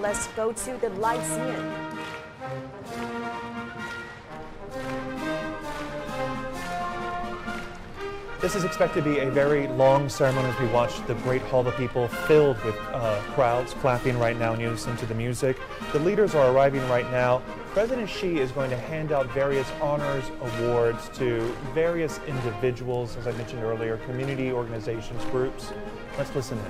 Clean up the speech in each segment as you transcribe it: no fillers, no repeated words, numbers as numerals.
let's go to the live scene. This is expected to be a very long ceremony as we watch the Great Hall of People filled with crowds clapping right now in unison to the music. The leaders are arriving right now. President Xi is going to hand out various honors, awards to various individuals, as I mentioned earlier, community organizations, groups. Let's listen in.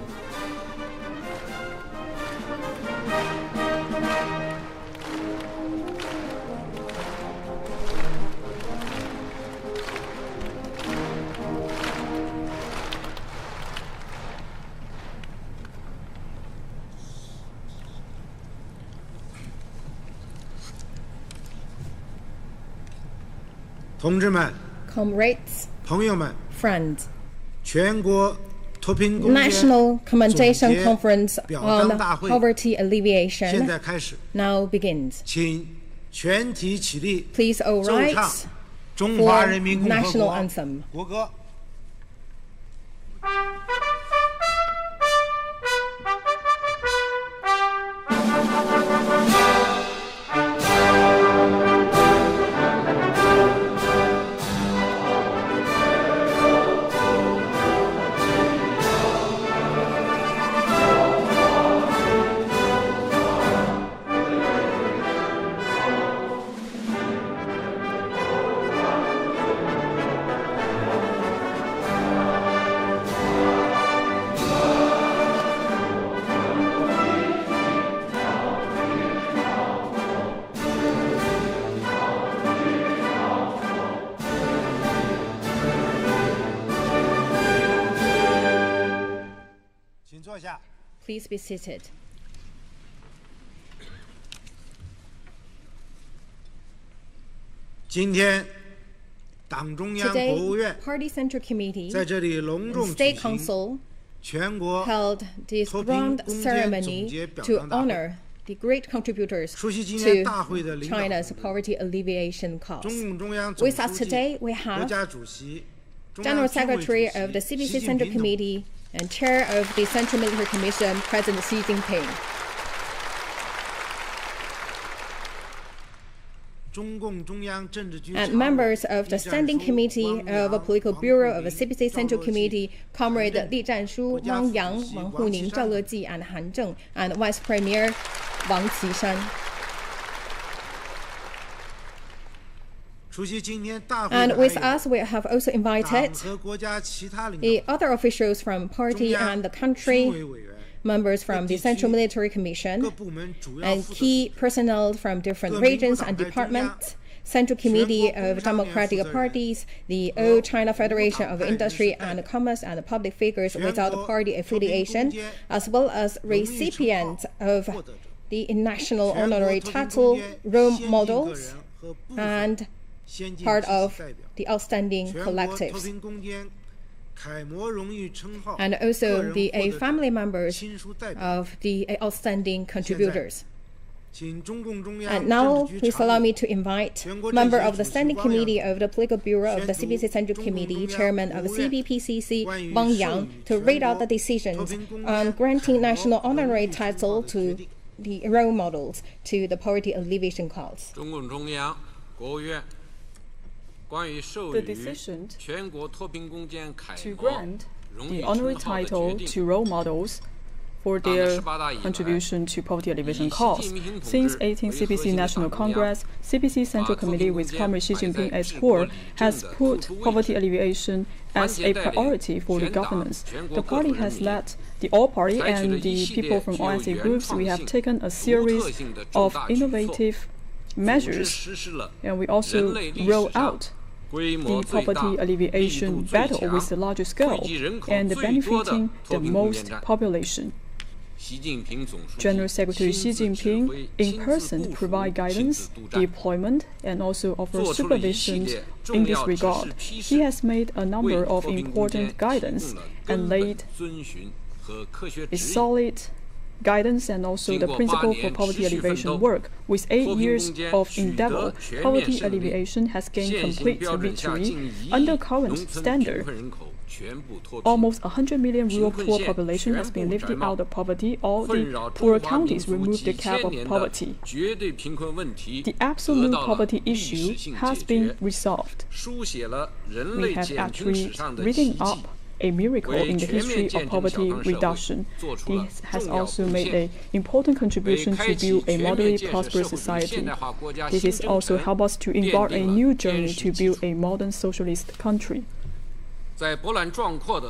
Comrades, friends, National Commendation Conference on Poverty Alleviation now begins. Please all rise for National Anthem. Please be seated. Today, Party Central Committee and State Council held this grand ceremony to honor the great contributors to China's poverty alleviation cause. With us today, we have General Secretary of the CPC Central Committee and Chair of the Central Military Commission, President Xi Jinping. And members of the Standing Committee of the Political Bureau of the CPC Central Committee, Comrade Li Zhanshu, Wang Yang, Wang Huning, Zhao Leji, and Han Zheng, and Vice Premier Wang Qishan. And with us, we have also invited the other officials from party and the country, members from the Central Military Commission, and key personnel from different regions and departments, Central Committee of Democratic Parties, the All China Federation of Industry and Commerce, and public figures without party affiliation, as well as recipients of the national honorary title, role models, and part of the outstanding collectives, and also the family members of the outstanding contributors. And now, please allow me to invite member of the Standing Committee of the Political Bureau of the CPC Central Committee, Chairman of CPPCC, Wang Yang, to read out the decisions on granting national honorary title to the role models to the poverty alleviation cause. The decision to grant the honorary title to role models for their contribution to poverty alleviation cause. Since 18th CPC National Congress, CPC Central Committee with Comrade Xi Jinping as core has put poverty alleviation as a priority for the governance. The party has led the All Party and the people from all ethnic groups. We have taken a series of innovative measures, and we also roll out the poverty alleviation battle with the largest scale and benefiting the most population. General Secretary Xi Jinping in person provide guidance, deployment, and also offer supervision in this regard. He has made a number of important guidance and laid a solid guidance and also the principle for poverty alleviation work. With 8 years of endeavor, poverty alleviation has gained complete victory. Under current standard, Almost 100 million rural poor population has been lifted out of poverty. All the poorer counties removed the cap of poverty. The absolute poverty issue has been resolved. We have actually written up a miracle in the history of poverty reduction. This has also made an important contribution to build a moderately prosperous society. This has also helped us to embark a new journey to build a modern socialist country.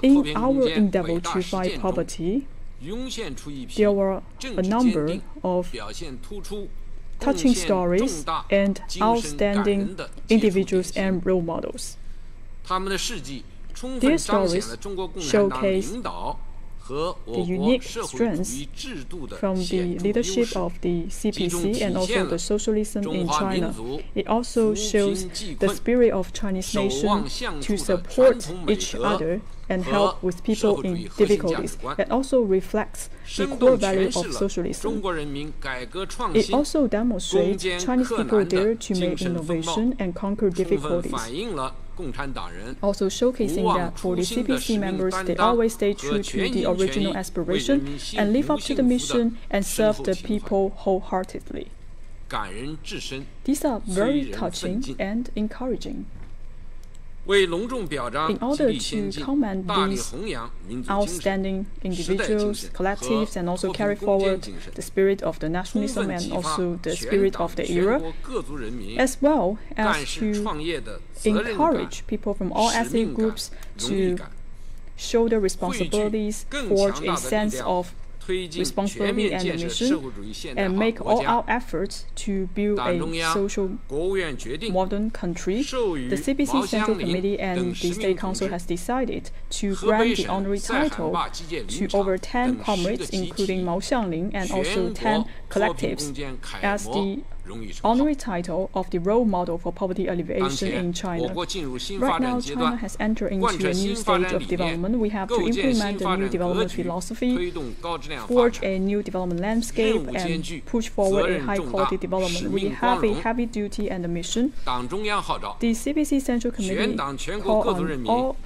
In our endeavor to fight poverty, there were a number of touching stories and outstanding individuals and role models. Their stories showcase the unique strengths from the leadership of the CPC and also the socialism in China. It also shows the spirit of Chinese nation to support each other and help with people in difficulties. It also reflects the core value of socialism. It also demonstrates Chinese people dare to make innovation and conquer difficulties. Also showcasing that for the CPC members, they always stay true to the original aspiration and live up to the mission and serve the people wholeheartedly. These are very touching and encouraging. In order to commend these outstanding individuals, collectives, and also carry forward the spirit of the nationalism and also the spirit of the era, as well as to encourage people from all ethnic groups to shoulder responsibilities, forge a sense of responsibility and mission, and make all-out efforts to build a social modern country. The CPC Central Committee and the State Council has decided to grant the honorary title to over 10 comrades, including Mao Xiangling, and also 10 collectives, as the honorary title of the role model for poverty alleviation in China. Right now, China has entered into a new stage of development. We have to implement a new development philosophy, forge a new development landscape, and push forward a high-quality development. We have a heavy duty and a mission. The CPC Central Committee call on all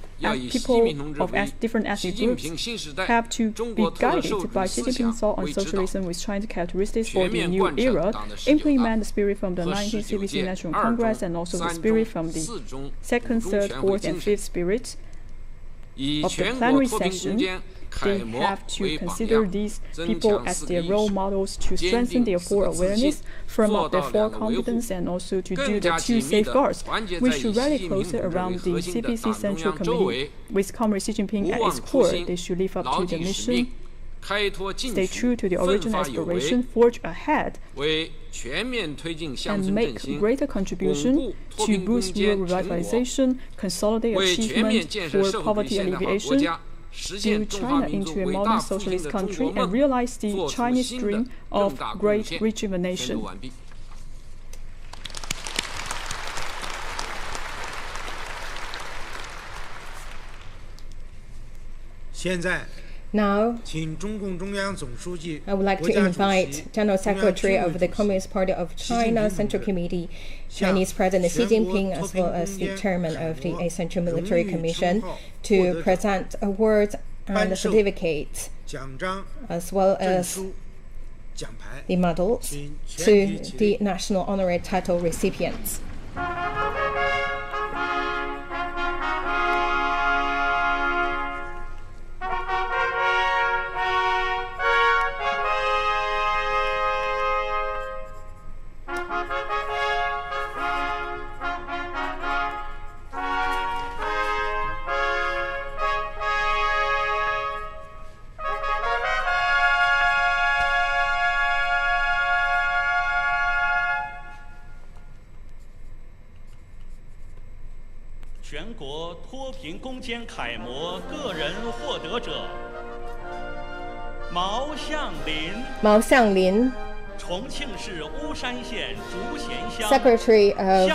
people of different ethnic groups have to be guided by Xi Jinping's thought on socialism with Chinese characteristics for the new era, implement the spirit from the 19th CPC National Congress and also the spirit from the 2nd, 3rd, 4th, and 5th spirits of the plenary session. They have to consider these people as their role models to strengthen their full awareness, firm up their full confidence, and also to do the 2 safeguards. We should rally closer around the CPC Central Committee. With Comrade Xi Jinping at its core, they should live up to their mission, stay true to the original aspiration, forge ahead, and make greater contribution to boost rural revitalization, consolidate achievement for poverty alleviation, build China into a modern socialist country, and realize the Chinese dream of great rejuvenation. Now, I would like to invite General Secretary of the Communist Party of China Central Committee, Chinese President Xi Jinping, as well as the Chairman of the Central Military Commission, to present awards and certificates, as well as the medals, to the national honorary title recipients. Mao Xiangling, Secretary of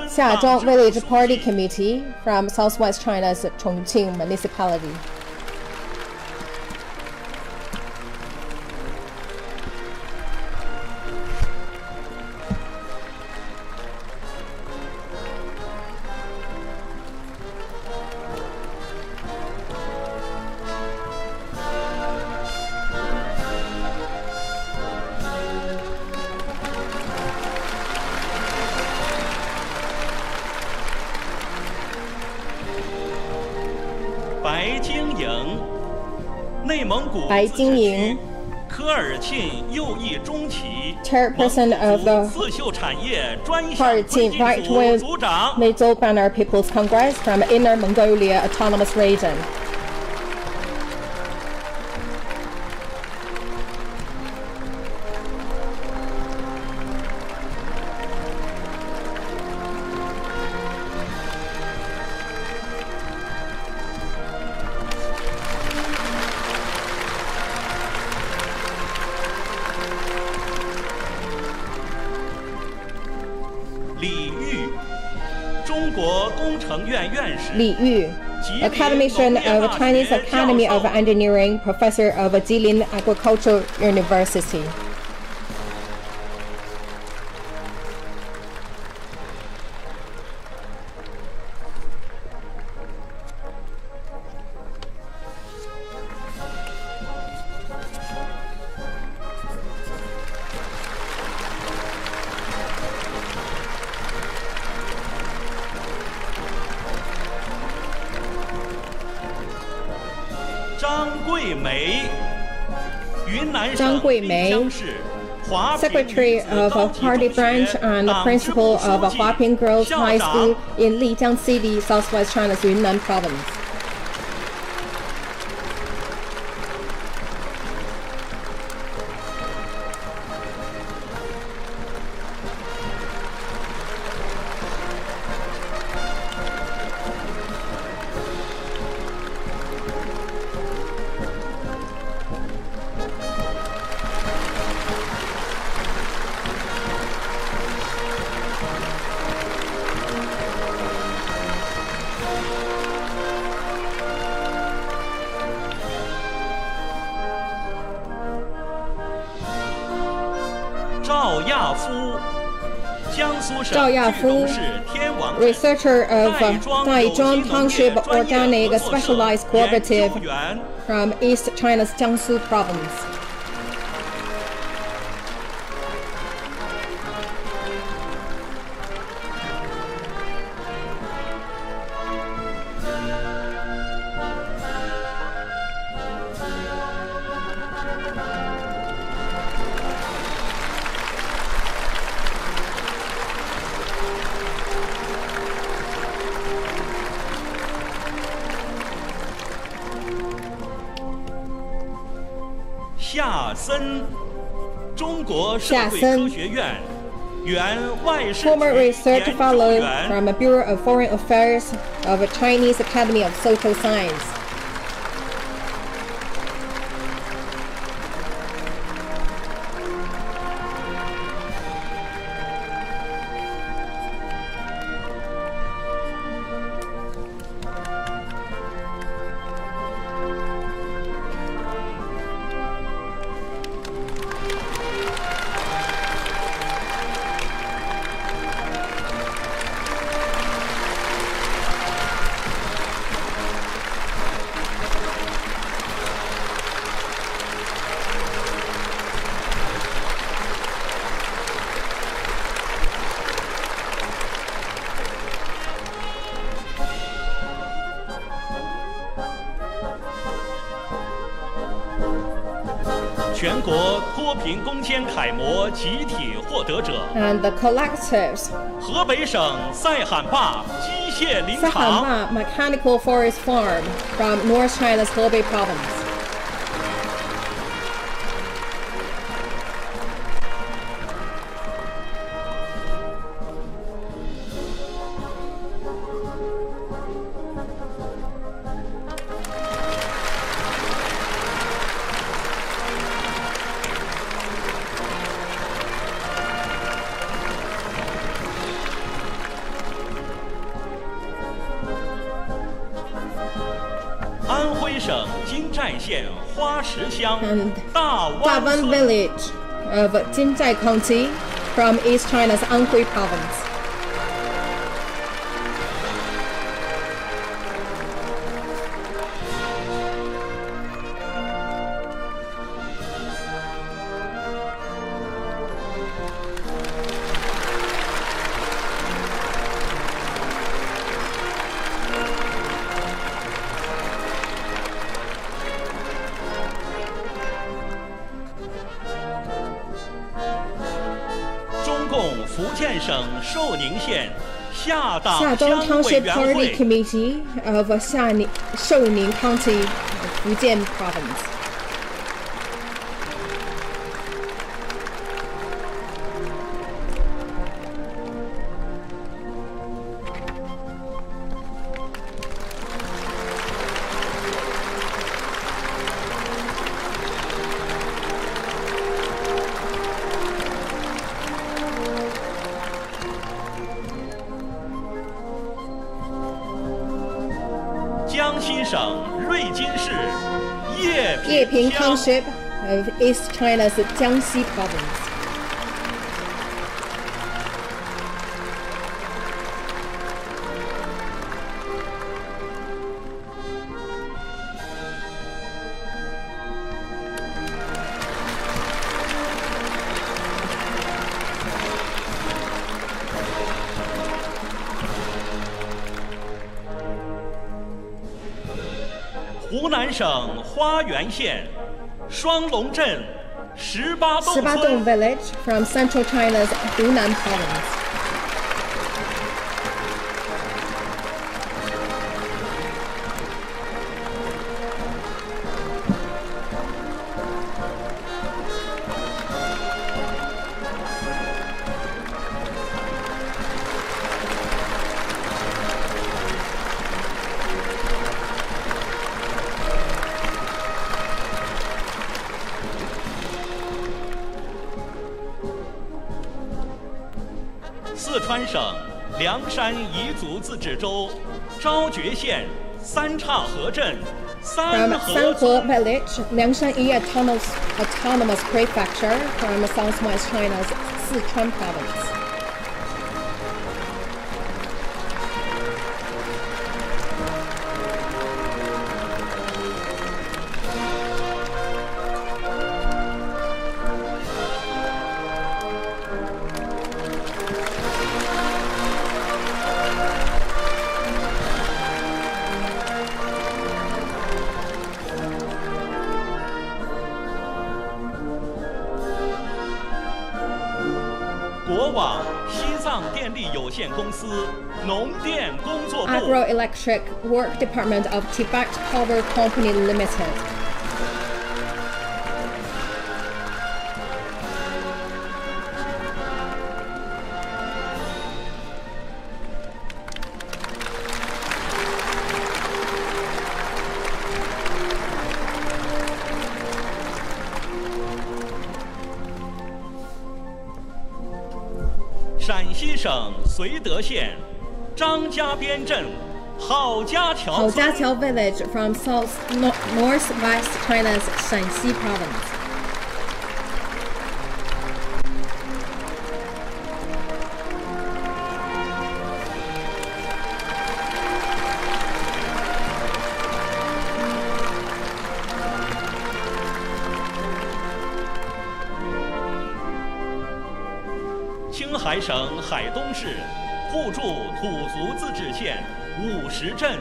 Xiazhuang Village Party Committee from Southwest China's Chongqing Municipality. 营，内蒙古白自治金营区科尔沁右翼中旗 Chairperson of 蒙 the 古族刺绣产业专项 Party 推进 Right 组 Wing 组长。 Middle Banner People's Congress from Inner Mongolia Autonomous Region. Li Yu, academician of Chinese Academy of Engineering, professor of Jilin Agricultural University. Zhang Guimei, Secretary of Party Branch and Principal of Huaping Girls High School in Lijiang City, Southwest China's Yunnan Province. Zhao Yafu, researcher of Daizhuang Township Organic Specialized Cooperative from East China's Jiangsu Province. Former research fellow from the Bureau of Foreign Affairs of the Chinese Academy of Social Science. And the collectives. 河北省赛罕坝机械林场 Saihanba Mechanical Forest Farm from North China's Hebei Province. And Dawan village of Jinzhai County from East China's Anhui Province. 福建省寿宁县下党 Xiadong 乡委 Township 员 Party 会 Committee of Shouning County, Fujian Province. Yeping Township of East China's Jiangxi Province. Hunan 省花园县双龙镇18洞 Shibadong 村 Village from central China's Hunan Province. Sichuan 省凉山彝族自治州昭觉县三岔河镇 From 三河 Sanhe Village, Liangshanyi Autonomous Prefecture from southwest China's Sichuan Province. Agroelectric Work Department of Tibet Power Company Limited. Shanxi 省绥德县张家边镇郝家桥 Haojiaqiao Village from northwest China's Shanxi Province. Qinghai 省海东市互助土族自治县50镇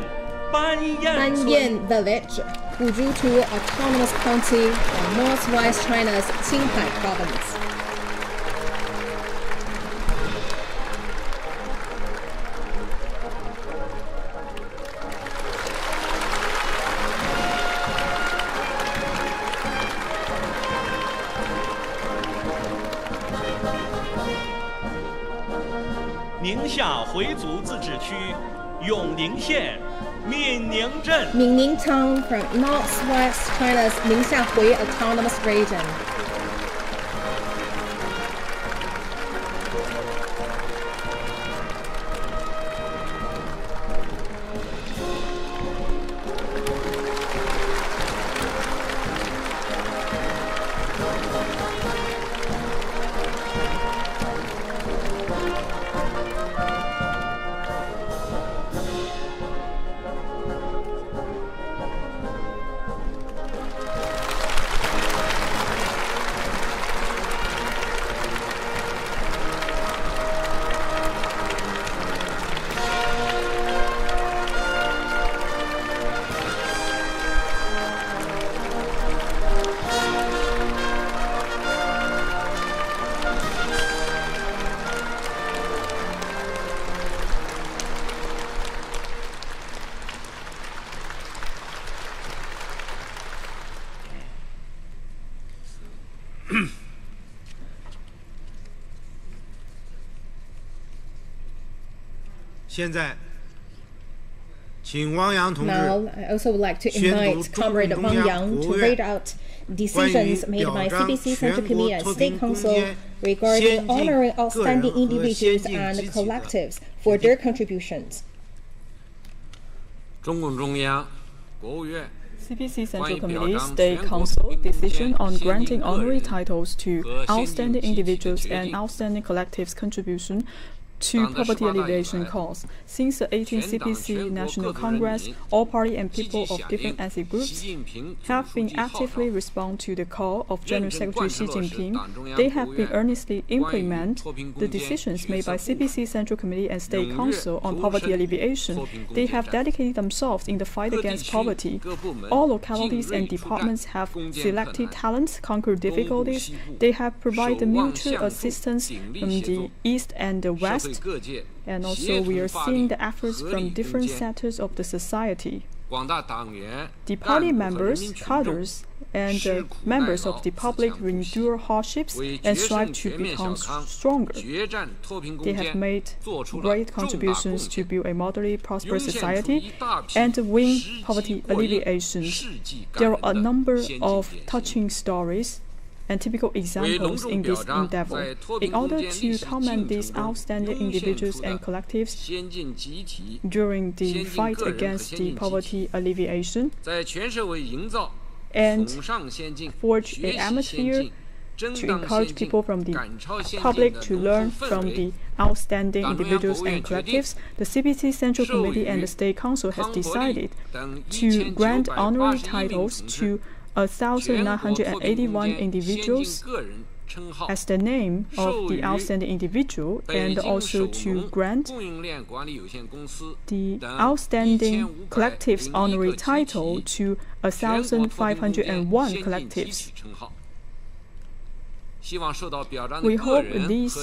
班彦村 Banyan Village, Hujutu Autonomous County, northwest China's Qinghai Province. Ningxia 回族自治区永宁县闽宁镇 Mingning Town from northwest China's Ningxiahui Autonomous Region. Now, I also would like to invite Comrade Wang Yang to read out decisions made by CPC Central Committee and State Council regarding honoring outstanding individuals and collectives for their contributions. CPC Central Committee State Council decision on granting honorary titles to outstanding individuals and outstanding collectives' contribution to poverty alleviation cause. Since the 18th CPC National Congress, all party and people of different ethnic groups have been actively respond to the call of General Secretary Xi Jinping. They have been earnestly implement the decisions made by CPC Central Committee and State Council on poverty alleviation. They have dedicated themselves in the fight against poverty. All localities and departments have selected talents, conquered difficulties. They have provided mutual assistance from the East and the West. And also we are seeing the efforts from different sectors of the society. The party members, cadres, and members of the public endure hardships and strive to become stronger. They have made great contributions to build a moderately prosperous society and win poverty alleviation. There are a number of touching stories and typical examples in this endeavor. In order to commend these outstanding individuals and collectives during the fight against the poverty alleviation, and forge an atmosphere to encourage people from the public to learn from the outstanding individuals and collectives, the CPC Central Committee and the State Council has decided to grant honorary titles to 1,981 individuals as the name of the outstanding individual, and also to grant the outstanding collectives honorary title to 1,501 collectives. We hope these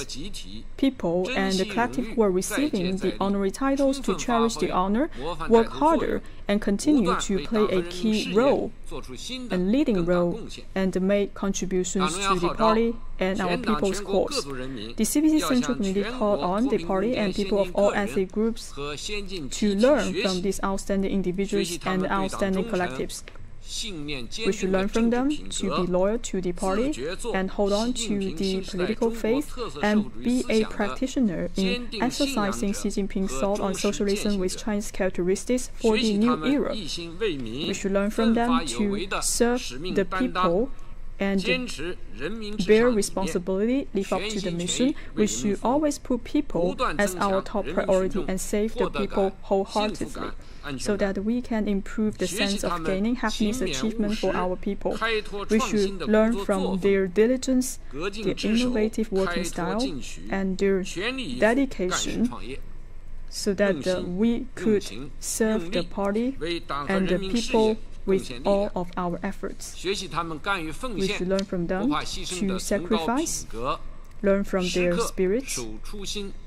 people and the collective who are receiving the honorary titles to cherish the honor, work harder, and continue to play a key role, a leading role, and make contributions to the party and our people's cause. The CPC Central Committee called on the party and people of all ethnic groups to learn from these outstanding individuals and outstanding collectives. We should learn from them to be loyal to the party and hold on to the political faith and be a practitioner in exercising Xi Jinping's thought on socialism with Chinese characteristics for the new era. We should learn from them to serve the people and bear responsibility, live up to the mission. We should always put people as our top priority and save the people wholeheartedly, so that we can improve the sense of gaining happiness achievement for our people. We should learn from their diligence, their innovative working style, and their dedication, so that we could serve the party and the people with all of our efforts. We should learn from them to sacrifice, learn from their spirit,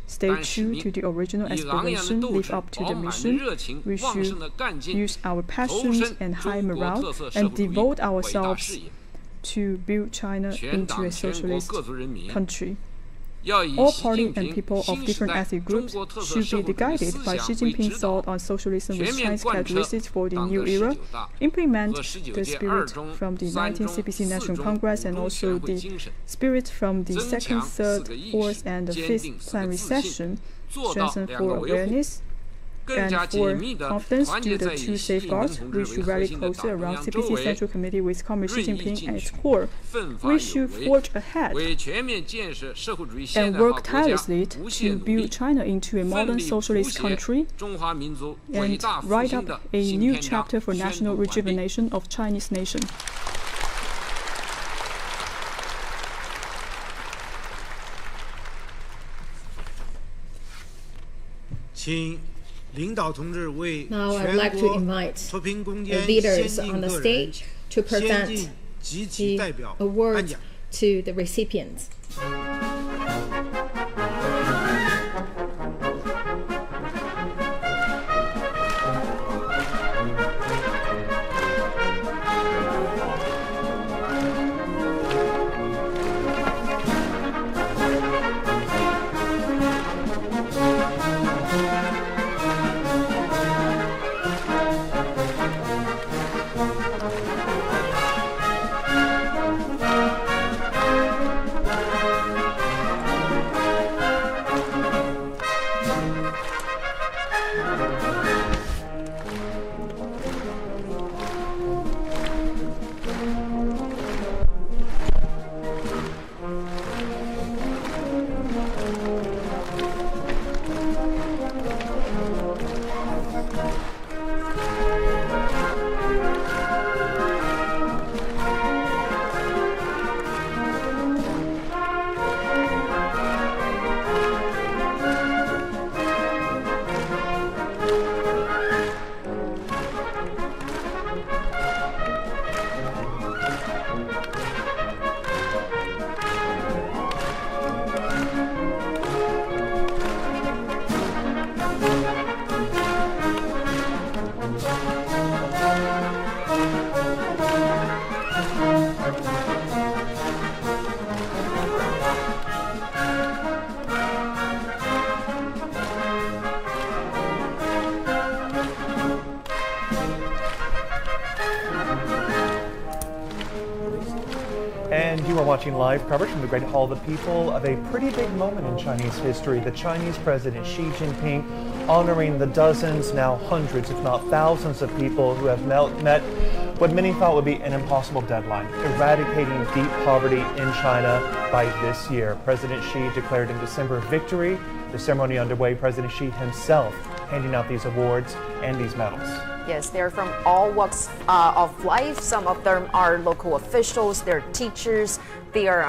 stay true to the original aspiration, live up to the mission. We should use our passions and high morale and devote ourselves to build China into a socialist country. All party and people of different ethnic groups should be guided by Xi Jinping's thought on socialism with Chinese characteristics for the new era, implement the spirit from the 19th CPC National Congress and also the spirit from the 2nd, 3rd, 4th, and the 5th plenary session, strengthen for awareness and for confidence to the two safeguards. We should rally closer around CPC Central Committee with Comrade Xi Jinping at its core. We should forge ahead and work tirelessly to build China into a modern socialist country and write up a new chapter for national rejuvenation of Chinese nation. Now I'd like to invite the leaders on the stage to present the award to the recipients. watching live coverage from the Great Hall of the People of a pretty big moment in Chinese history. The Chinese President Xi Jinping honoring the dozens, now hundreds, if not thousands of people who have met what many thought would be an impossible deadline, eradicating deep poverty in China by this year. President Xi declared in December victory. The ceremony underway, President Xi himself handing out these awards and these medals. Yes, they're from all walks of life. Some of them are local officials, they're teachers, they are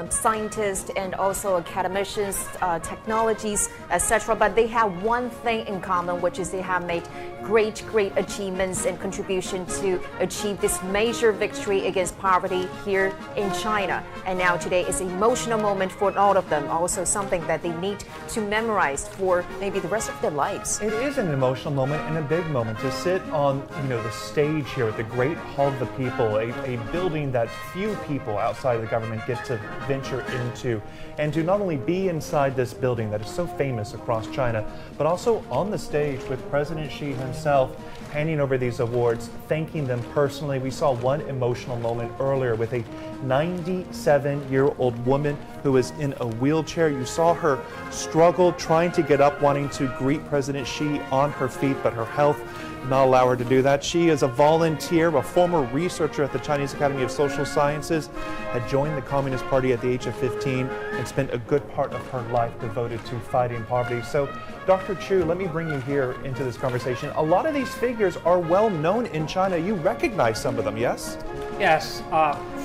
scientists and also academicians, technologies, etc. But they have one thing in common, which is they have made great achievements and contribution to achieve this major victory against poverty here in China. And now today is an emotional moment for all of them, also something that they need to memorize for maybe the rest of their lives. It is an emotional moment and a big moment to sit on, the stage here at the Great Hall of the People, a building that few people outside of the government get to venture into, and to not only be inside this building that is so famous across China, but also on the stage with President Xi himself handing over these awards, thanking them personally. We saw one emotional moment earlier with a 97-year-old woman who is in a wheelchair. You saw her struggle trying to get up, wanting to greet President Xi on her feet, but her health did not allow her to do that. She is a volunteer, a former researcher at the Chinese Academy of Social Sciences, had joined the Communist Party at the age of 15 and spent a good part of her life devoted to fighting poverty. So, Dr. Chu, let me bring you here into this conversation. A lot of these figures are well known in China. You recognize some of them, yes? Yes,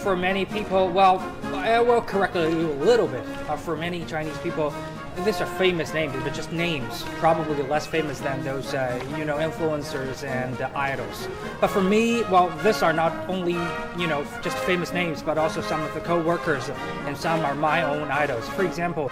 for many people, well, I will correct you a little bit. For many Chinese people, these are famous names, but just names, probably less famous than those, influencers and idols. But for me, well, these are not only, just famous names, but also some of the co-workers, and some are my own idols. For example,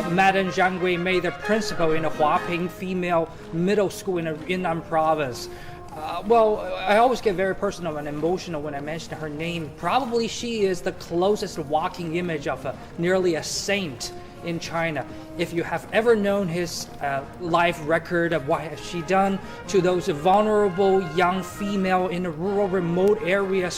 Madam Zhang Gui made the principal in a Huaping female middle school in Yunnan province. I always get very personal and emotional when I mention her name. Probably she is the closest walking image of nearly a saint in China. If you have ever known his life record of what has she done to those vulnerable young female in a rural remote area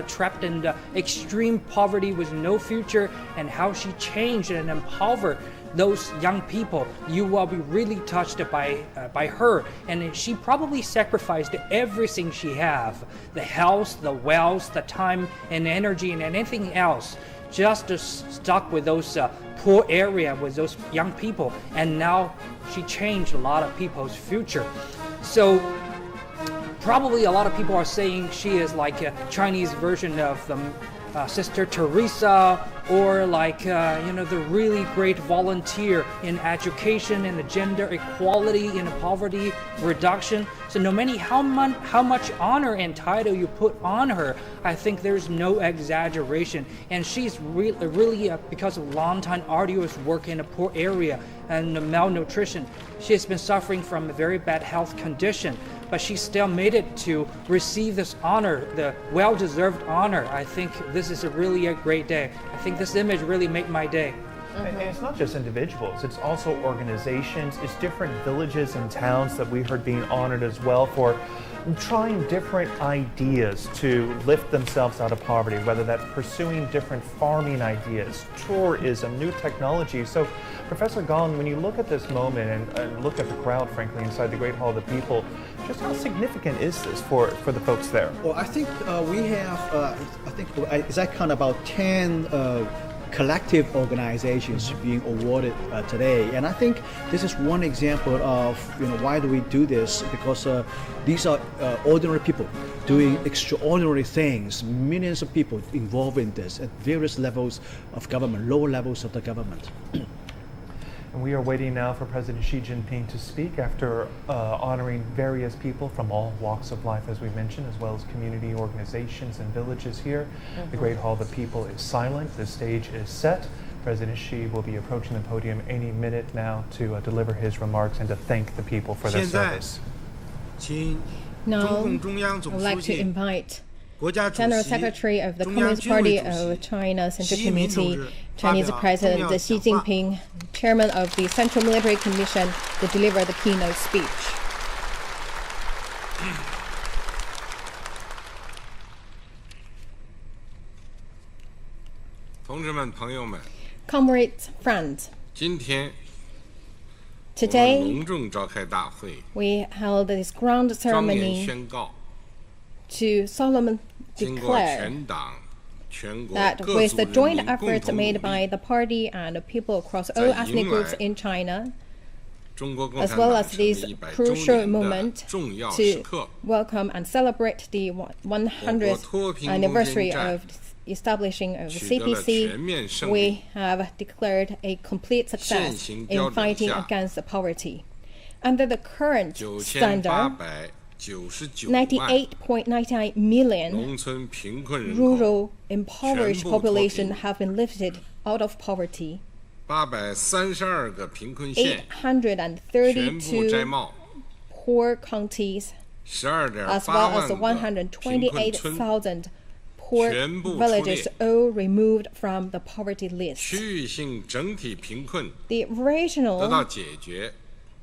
trapped in extreme poverty with no future, and how she changed and empowered those young people, you will be really touched by her. And she probably sacrificed everything she have, the health, the wealth, the time and energy and anything else, just to stuck with those poor area with those young people. And now she changed a lot of people's future. So probably a lot of people are saying she is like a Chinese version of the Sister Teresa, or like the really great volunteer in education and the gender equality in poverty reduction. So no matter how much honor and title you put on her, I think there's no exaggeration. And she's really because of long-time arduous work in a poor area and malnutrition, she has been suffering from a very bad health condition, but she still made it to receive this honor, the well-deserved honor. I think this is really a great day. I think this image really made my day. And it's not just individuals, it's also organizations, it's different villages and towns that we heard being honored as well for trying different ideas to lift themselves out of poverty, whether that's pursuing different farming ideas, tourism, new technology. So, Professor Gong, when you look at this moment and look at the crowd, frankly, inside the Great Hall of the People, just how significant is this for the folks there? Well, I think we have, it's I count about 10 collective organizations being awarded today, and I think this is one example of why do we do this, because these are ordinary people doing extraordinary things, millions of people involved in this at various levels of government, lower levels of the government. And we are waiting now for President Xi Jinping to speak after honoring various people from all walks of life, as we mentioned, as well as community organizations and villages here. The Great Hall of the People is silent. The stage is set. President Xi will be approaching the podium any minute now to deliver his remarks and to thank the people for their service. Now, I would like to invite General Secretary of the Communist Party of China Central Committee, Chinese President Xi Jinping, Chairman of the Central Military Commission, to deliver the keynote speech. Comrades, friends, 今天 today 隆重召开大会， we held this grand 庄严 ceremony 宣告， to solemnly 经过 declare 全党、全国 that 各 with 族 the 人 joint 民共 efforts 同努 made 力 by the party and the people across 在 all ethnic 迎来 groups in China, 中国共 as 产 well 党 as 成立 this 100周 crucial 年的 moment 重要时 to 刻， welcome and celebrate the 100th 脱贫攻坚 anniversary 战 of establishing of 取得了全面 CPC, 胜 we 利。 have declared a complete 现 success 行标 in 准 fighting 下 against poverty. Under the current standard, 9899万 98.99 million 农村贫困人口 rural impoverished 全部脱贫。 population have been lifted out of poverty. 832个贫困县全部摘832帽， poor counties, 12.8 as well as 万个贫困村， 128,000 poor 全部出 villages 列。 all removed from the poverty list. 区域性整体贫困 The 得到 regional 解决，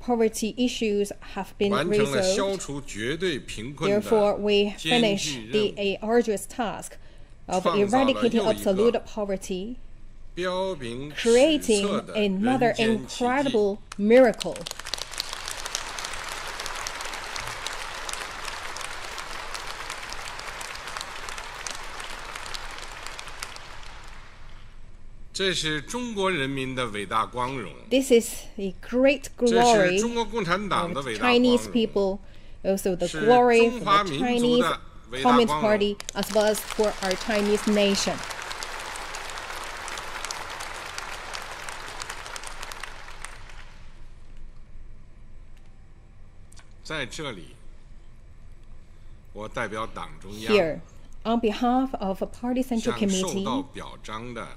poverty issues have been 完成了消 resolved. 除绝对贫困的 Therefore, we 艰 finish 巨 the 任务， arduous task of 创造了 eradicating 又一个 absolute poverty, 标炳史 creating 册的 another 人间奇迹。 incredible miracle. 这是中国人民的伟大光荣， This is the great 这 glory 是中国共产党 of 的 the 伟大光 Chinese 荣， people, also the 是 glory 中 for 华 the 民族 Chinese 的伟大 Communist 光荣。 Party, as well as for our Chinese nation. 在这里，我代表党中央 Here, on behalf of a party central 向受 committee, 到表彰的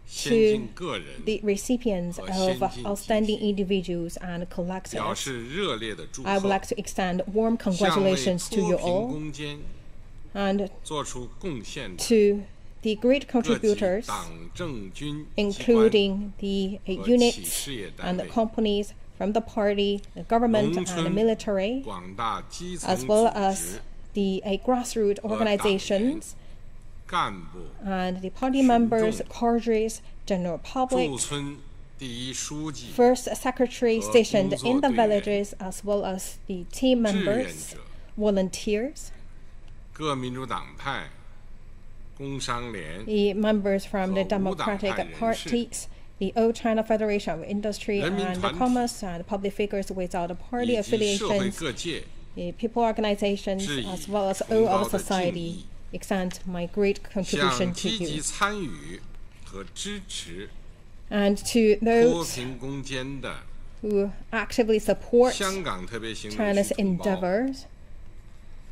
先 to 进个人 the recipients of 和先进 outstanding 集体 individuals and 表 collectives, 示热烈的祝 I would 贺， like to extend warm 向为 congratulations to 脱 you 贫 all 攻坚 and 做出贡献的 to the great 各级 contributors, 党政军机关 including the 和企 units 事业单 and 位， companies from the party, the government 农 and the 村 military, 广大基层 as well 组 as 织 the grassroots 和党员 organizations 干部 and the party 群 members, 众 cadres, general 驻 public, 村第一书记 first secretary 和 stationed 工作 in the 队员 villages, as well as the team 志愿 members, 者 volunteers, 各民主党派、工商联 the members from the 和无党派 democratic 人士 parties, the Old China Federation of Industry 人民 and 团体 Commerce and public figures without party 以及社会 affiliations, 各界 the people organizations, 致以 as well as 崇 all 高 of 的敬 society, 意， extend my great contribution 向 to 积极 you. 参与和支持 And to 脱 those 贫攻坚的 who actively support 香港特别行政 China's 区同胞、 endeavors,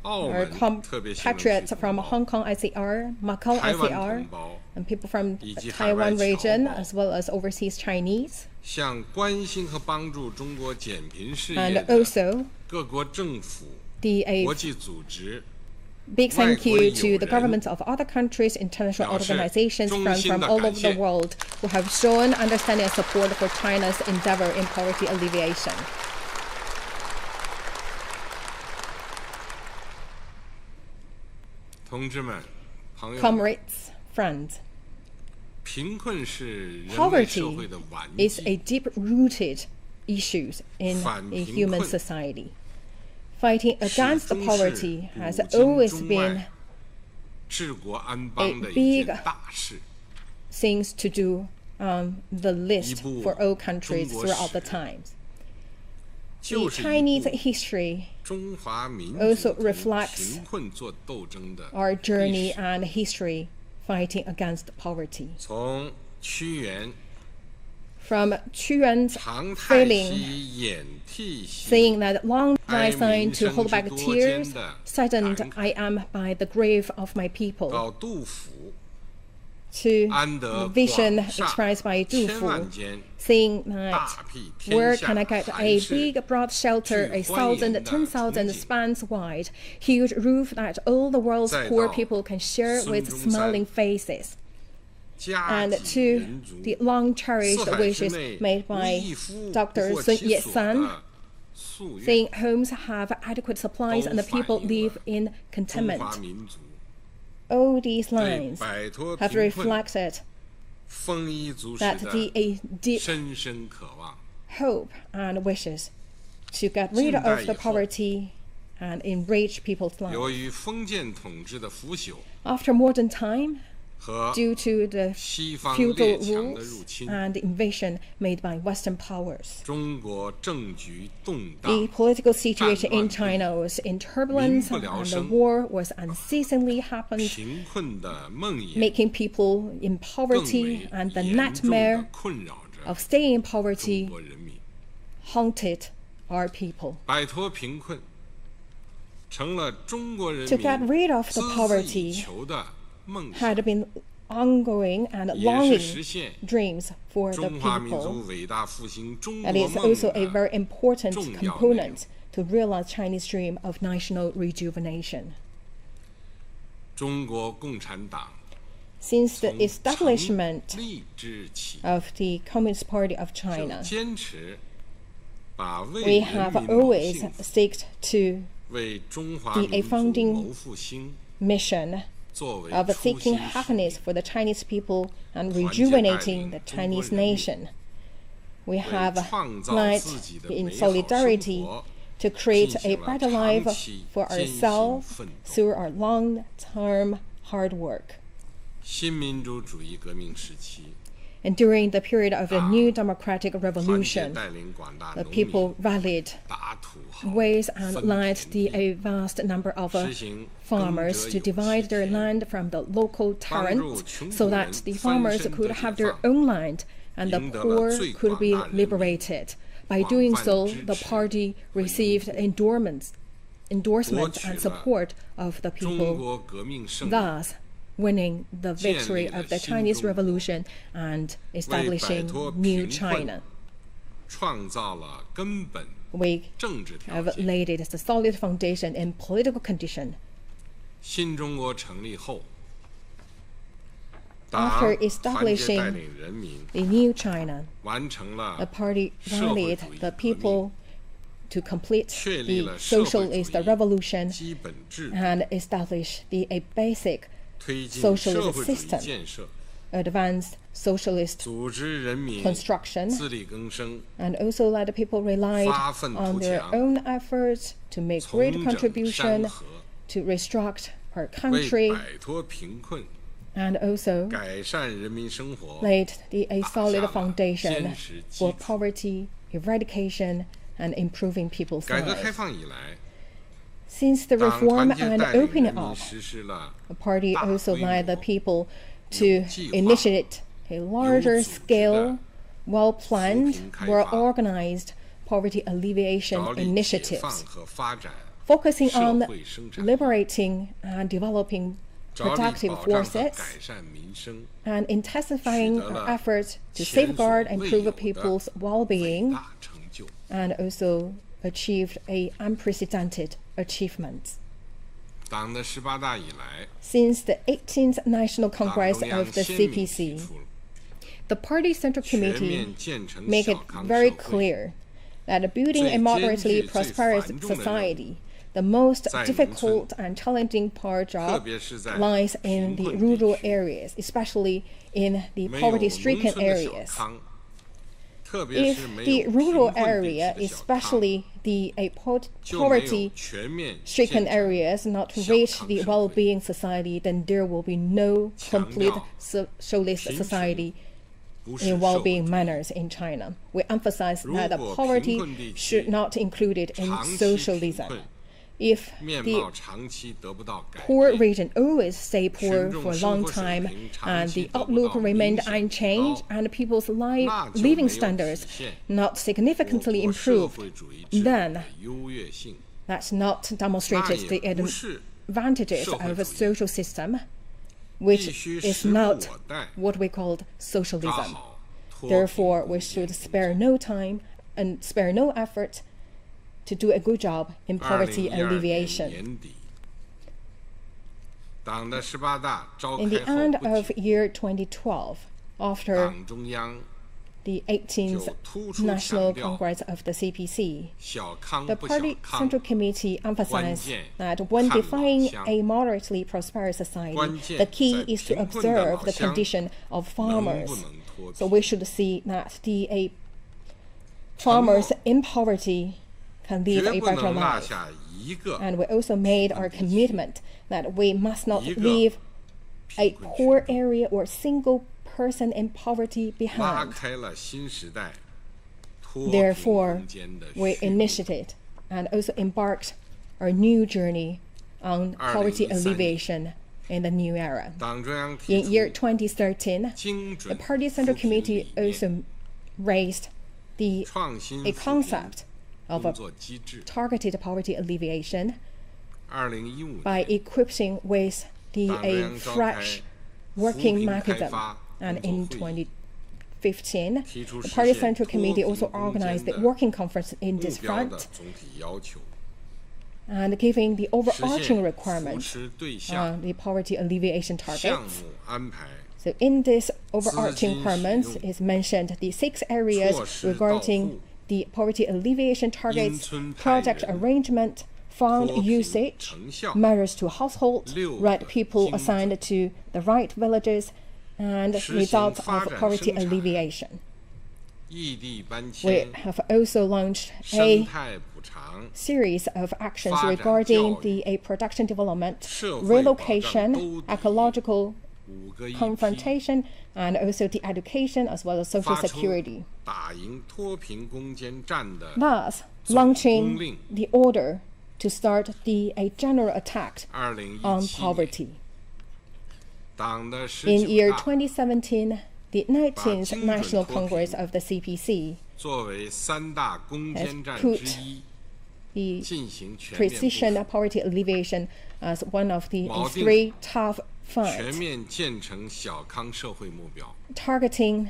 澳 our 门特别行政区 compatriots 同 from 胞、 Hong Kong ICR, Macau 台湾 ICR, 同胞 and people from 以及海外 Taiwan 侨 region, 胞 as well as overseas Chinese, 向关心和帮助中国减贫事业 and 的 also 各国政府、 a 国际组织 big thank you 外国友 to the 人 governments of other countries, international 表示 organizations 衷 from 心的 all 感 over the 谢。 world who have shown understanding and support for China's endeavor in poverty alleviation. 同志们、朋友们， Comrades, friends, 贫困是人类 poverty 社会的顽 is 疾 a deep-rooted issue in 反 a 贫 human 困 society. Fighting 是 against 中 poverty 世 has 古今 always 中 been 外治国安邦的 a 一 big 件大事。 things to do on the list 一部 for all countries 中国 throughout the 史 times. 就 The 是一 Chinese 部 history 中华民 also 族同 reflects 贫困做斗争的 our 历 journey 史。 and history fighting against poverty. 从屈原 From Qu Yuan's 唐太 failing, 息掩涕兮， saying that long did I 哀 sign 民 to 生 hold 之 back 多 tears, 艰的 saddened 感慨 I am by the grave of my people. 到杜甫 To 安得 the vision 广厦 expressed by 杜千 甫, 万间， saying 大 that 庇天 where 下 can I get 寒 a 士 big broad shelter, 具 a 欢颜的 10,000 憧憬 spans wide, huge roof that all the world's 再 poor 到 people can share 孙 with 中山 smiling faces. 家 And 己 to 人足 the long cherished 四海之 wishes 内 made 无 by 一夫 Dr. 不获 Sun 其 Yat-sen, 所的夙愿， saying homes have adequate supplies and the people 都反映了 live in 中 contentment. 华民族 All these 对 lines 摆脱 have 贫困 reflected that the deep hope and wishes to get rid of the poverty and enrich people's lives. After modern time, due to the feudal rules and invasion made by Western powers, the political situation in China was in turbulence and the war was unceasingly happening, making people in poverty, and the nightmare of staying in poverty haunted our people. To get rid of the poverty had been ongoing and longing dreams for the people, and it's also a very important component to realize Chinese dream of national rejuvenation. Since the establishment of the Communist Party of China, we have always stuck to the founding mission of seeking happiness for the Chinese people and rejuvenating the Chinese nation. We have led in solidarity to create a better life for ourselves through our long-term hard work. And during the period of the new democratic revolution, the people rallied ways and led a vast number of farmers to divide their land from the local tyrants so that the farmers could have their own land and the poor could be liberated. By doing so, the party received endorsements and support of the people, thus winning the victory of the Chinese Revolution and establishing New China. We have laid a solid foundation in political condition. After establishing the New China, the party rallied the people to complete the socialist revolution and establish a basic socialist system, advanced socialist construction, and also let the people rely on their own efforts to make great contribution to reconstruct our country, and also laid a solid foundation for poverty, eradication, and improving people's lives. Since the reform and opening up, the party also led the people to initiate a larger scale, well-planned, well-organized poverty alleviation initiatives, focusing on liberating and developing productive forces and intensifying our efforts to safeguard and improve people's well-being, and also achieved unprecedented achievements. Since the 18th National Congress of the CPC, the party Central Committee made it very clear that building a moderately prosperous society, the most difficult and challenging job lies in the rural areas, especially in the poverty-stricken areas. If the rural area, especially the poverty-stricken areas, not reach the well-being society, then there will be no complete socialist society in well-being manners in China. We emphasize that the poverty should not include it in socialism. If the poor region always stay poor for a long time and the outlook remained unchanged and people's living standards not significantly improved, then that's not demonstrated the advantages of a social system, which is not what we call socialism. Therefore, we should spare no time and spare no effort to do a good job in poverty alleviation. In the end of year 2012, after the 18th National Congress of the CPC. The Party Central Committee emphasized that when defining a moderately prosperous society, the key is to observe the condition of farmers. So we should see that the farmers in poverty can live a better life. And we also made our commitment that we must not leave a poor area or single person in poverty behind. Therefore, we initiated and also embarked our new journey on poverty alleviation in the new era. In year 2013, the Party Central Committee also raised a concept of a targeted poverty alleviation by equipping with a fresh working mechanism. And in 2015, the Party Central Committee also organized the working conference in this front and giving the overarching requirements on the poverty alleviation targets. So in this overarching requirements is mentioned the 6 areas regarding the poverty alleviation targets, project arrangement, fund usage, measures to household, right people assigned to the right villages, and results of poverty alleviation. We have also launched a series of actions regarding the production development, relocation, ecological confrontation, and also the education as well as social security. Thus, launching the order to start a general attack on poverty. In year 2017, the 19th National Congress of the CPC has put the precision poverty alleviation as one of the 3 tough funds, targeting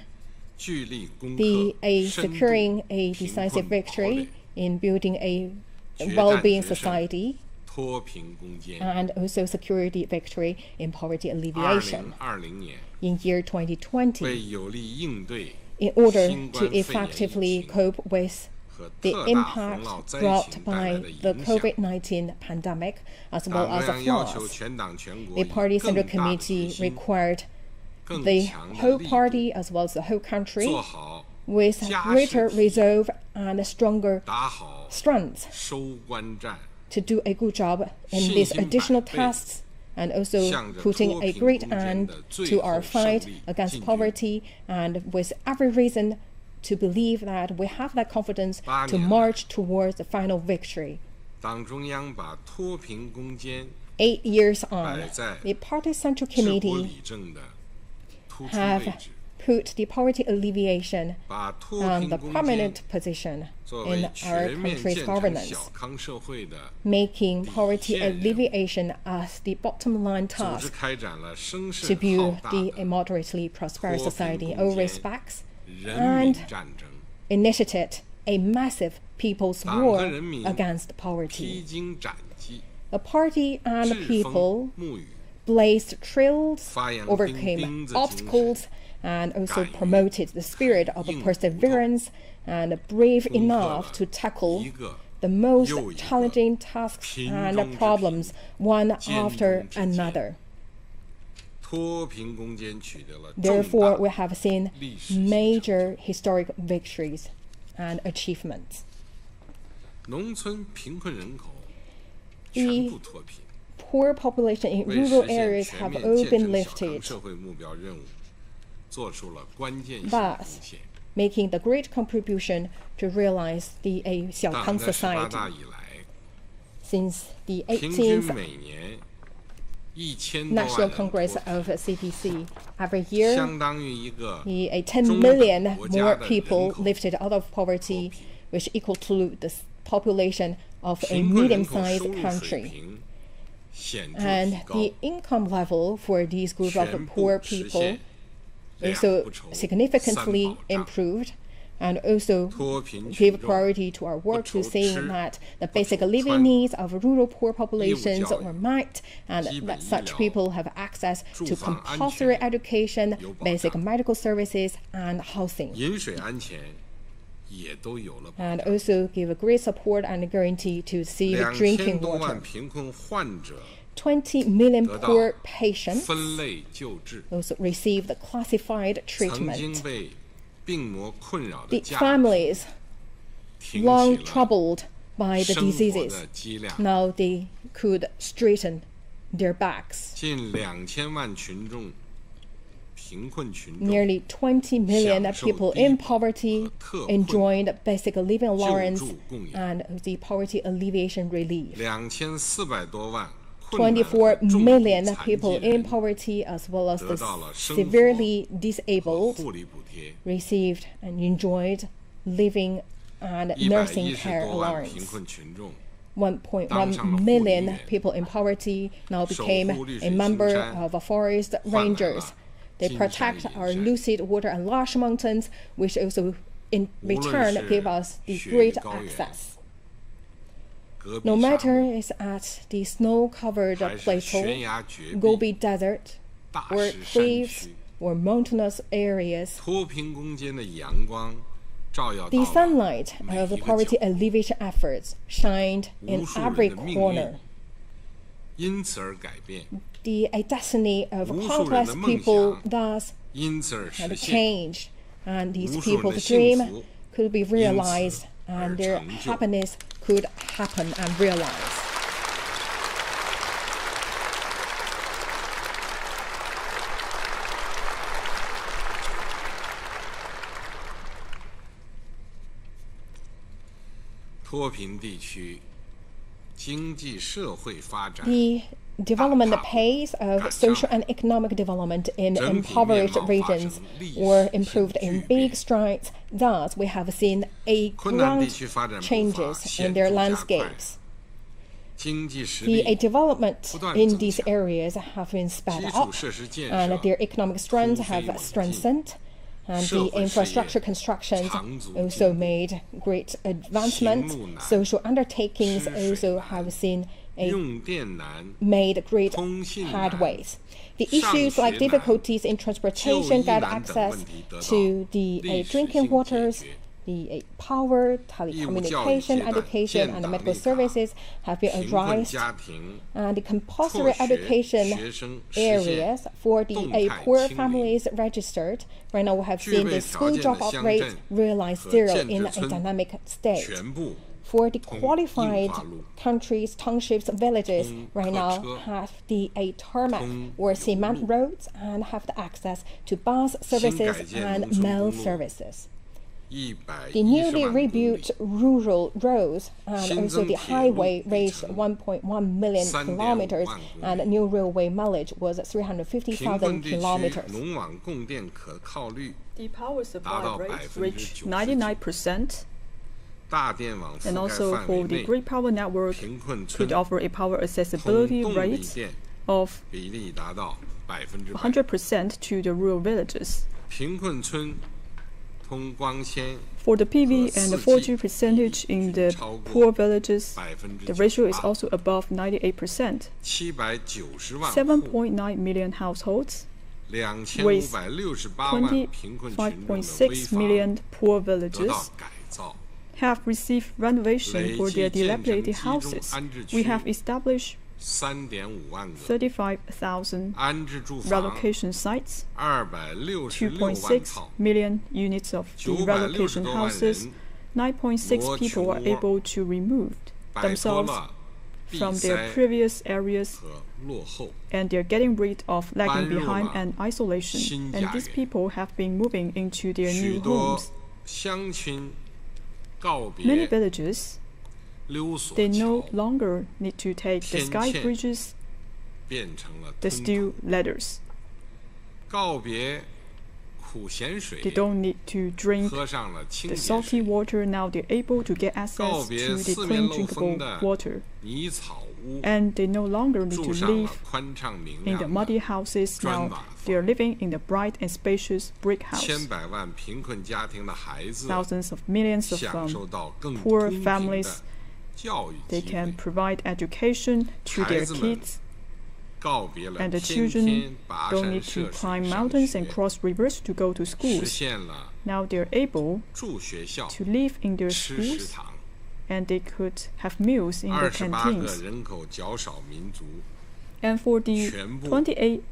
securing a decisive victory in building a well-being society, and also security victory in poverty alleviation. In year 2020, in order to effectively cope with the impact brought by the COVID-19 pandemic as well as the floods, the Party Central Committee required the whole party as well as the whole country with greater resolve and stronger strength to do a good job in these additional tasks, and also putting a great end to our fight against poverty, and with every reason to believe that we have that confidence to march towards the final victory. 8 years on, the Party Central Committee have put the poverty alleviation on the prominent position in our country's governance, making poverty alleviation as the bottom line task to build a moderately prosperous society in all respects, and initiated a massive people's war against poverty. The party and the people blazed trails, overcame obstacles, and also promoted the spirit of perseverance and brave enough to tackle the most challenging tasks and problems one after another. Therefore, we have seen major historic victories and achievements. The poor population in rural areas have all been lifted, thus making the great contribution to realize the Xiaokang society. Since the 18th National Congress of CPC, every year, 10 million more people lifted out of poverty, which equal to the population of a medium-sized country. And the income level for these group of poor people also significantly improved, and also give priority to our work to seeing that the basic living needs of rural poor populations were met, and that such people have access to compulsory education, basic medical services, and housing. And also give a great support and guarantee to safe drinking water. 20 million poor patients also received classified treatment. The families long troubled by the diseases, now they could straighten their backs. Nearly 20 million people in poverty enjoyed basic living allowance and the poverty alleviation relief. 24 million people in poverty as well as the severely disabled received and enjoyed living and nursing care allowance. 1.1 million people in poverty now became a member of forest rangers. They protect our lucid water and lush mountains, which also in return give us the great access. No matter it's at the snow-covered plateau, Gobi Desert, or cliffs, or mountainous areas, the sunlight of the poverty alleviation efforts shined in every corner. The destiny of countless people thus had changed, and these people's dream could be realized, and their happiness could happen and realize. The development pace of social and economic development in impoverished regions were improved in big strides. Thus, we have seen grand changes in their landscapes. The development in these areas have been sped up, and their economic strength have strengthened. And the infrastructure constructions also made great advancements. Social undertakings also have seen made great headways. The issues like difficulties in transportation, get access to the drinking waters, the power, telecommunication, education, and medical services have been addressed, and the compulsory education areas for the poor families registered. Right now, we have seen the school dropout rate realized zero in a dynamic state. For the qualified countries, townships, villages, right now have the tarmac or cement roads and have the access to bus services and mail services. The newly rebuilt rural roads and also the highway reached 1.1 million kilometers, and new railway mileage was 350,000 kilometers. The power supply rate reached 99%, and also for the grid power network could offer a power accessibility rate of 100% to the rural villages. For the PV and the 4G percentage in the poor villages, the ratio is also above 98%. 7.9 million households with 25.6 million poor villages have received renovation for their dilapidated houses. We have established 35,000 relocation sites, 2.6 million units of the relocation houses. 9.6 people are able to remove themselves from their previous areas, and they're getting rid of lagging behind and isolation. And these people have been moving into their new homes. Many villages, they no longer need to take the sky bridges, the steel ladders. They don't need to drink the salty water. Now they're able to get access to the clean drinkable water. and they no longer need to live in the muddy houses. Now they are living in the bright and spacious brick house. Thousands of millions of poor families, they can provide education to their kids, and the children don't need to climb mountains and cross rivers to go to schools. Now they're able to live in their schools, and they could have meals in their canteens. And for the 28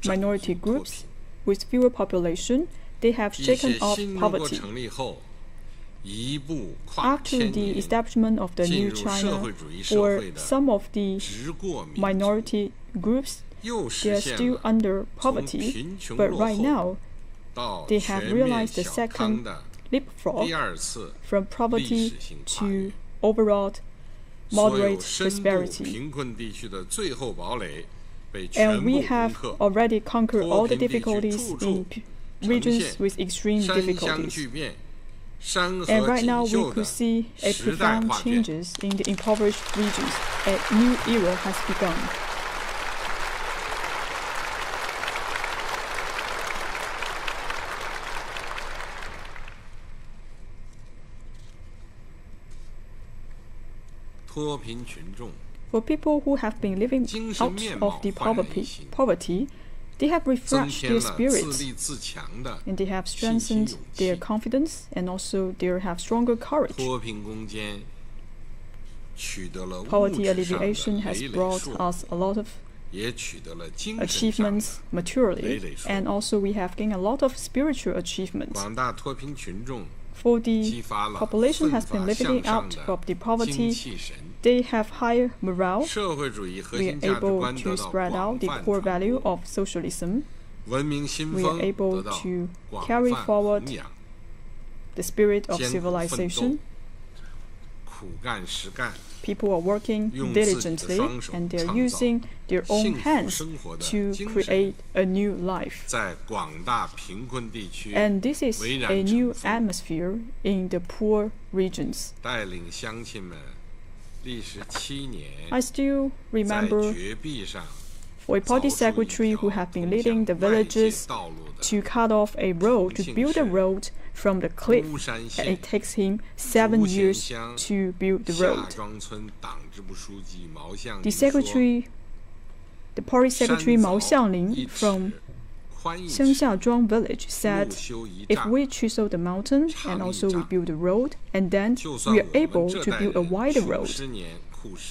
minority groups with fewer population, they have shaken off poverty. After the establishment of the new China, for some of the minority groups, they are still under poverty, but right now they have realized the second leapfrog from poverty to overall moderate prosperity. And we have already conquered all the difficulties in regions with extreme difficulties. And right now we could see a profound changes in the impoverished regions. A new era has begun. For people who have been living out of the poverty, they have refreshed their spirits, and they have strengthened their confidence, and also they have stronger courage. Poverty alleviation has brought us a lot of achievements materially, and also we have gained a lot of spiritual achievements. For the population has been living out of the poverty, they have higher morale. We are able to spread out the core value of socialism. We are able to carry forward the spirit of civilization. People are working diligently, and they are using their own hands to create a new life. And this is a new atmosphere in the poor regions. I still remember for a party secretary who have been leading the villages to cut off a road, to build a road from the cliff, and it takes him 7 years to build the road. The party secretary Mao Xiangling from Xiangxiazhuang village said, if we chisel the mountain and also we build a road, and then we are able to build a wider road,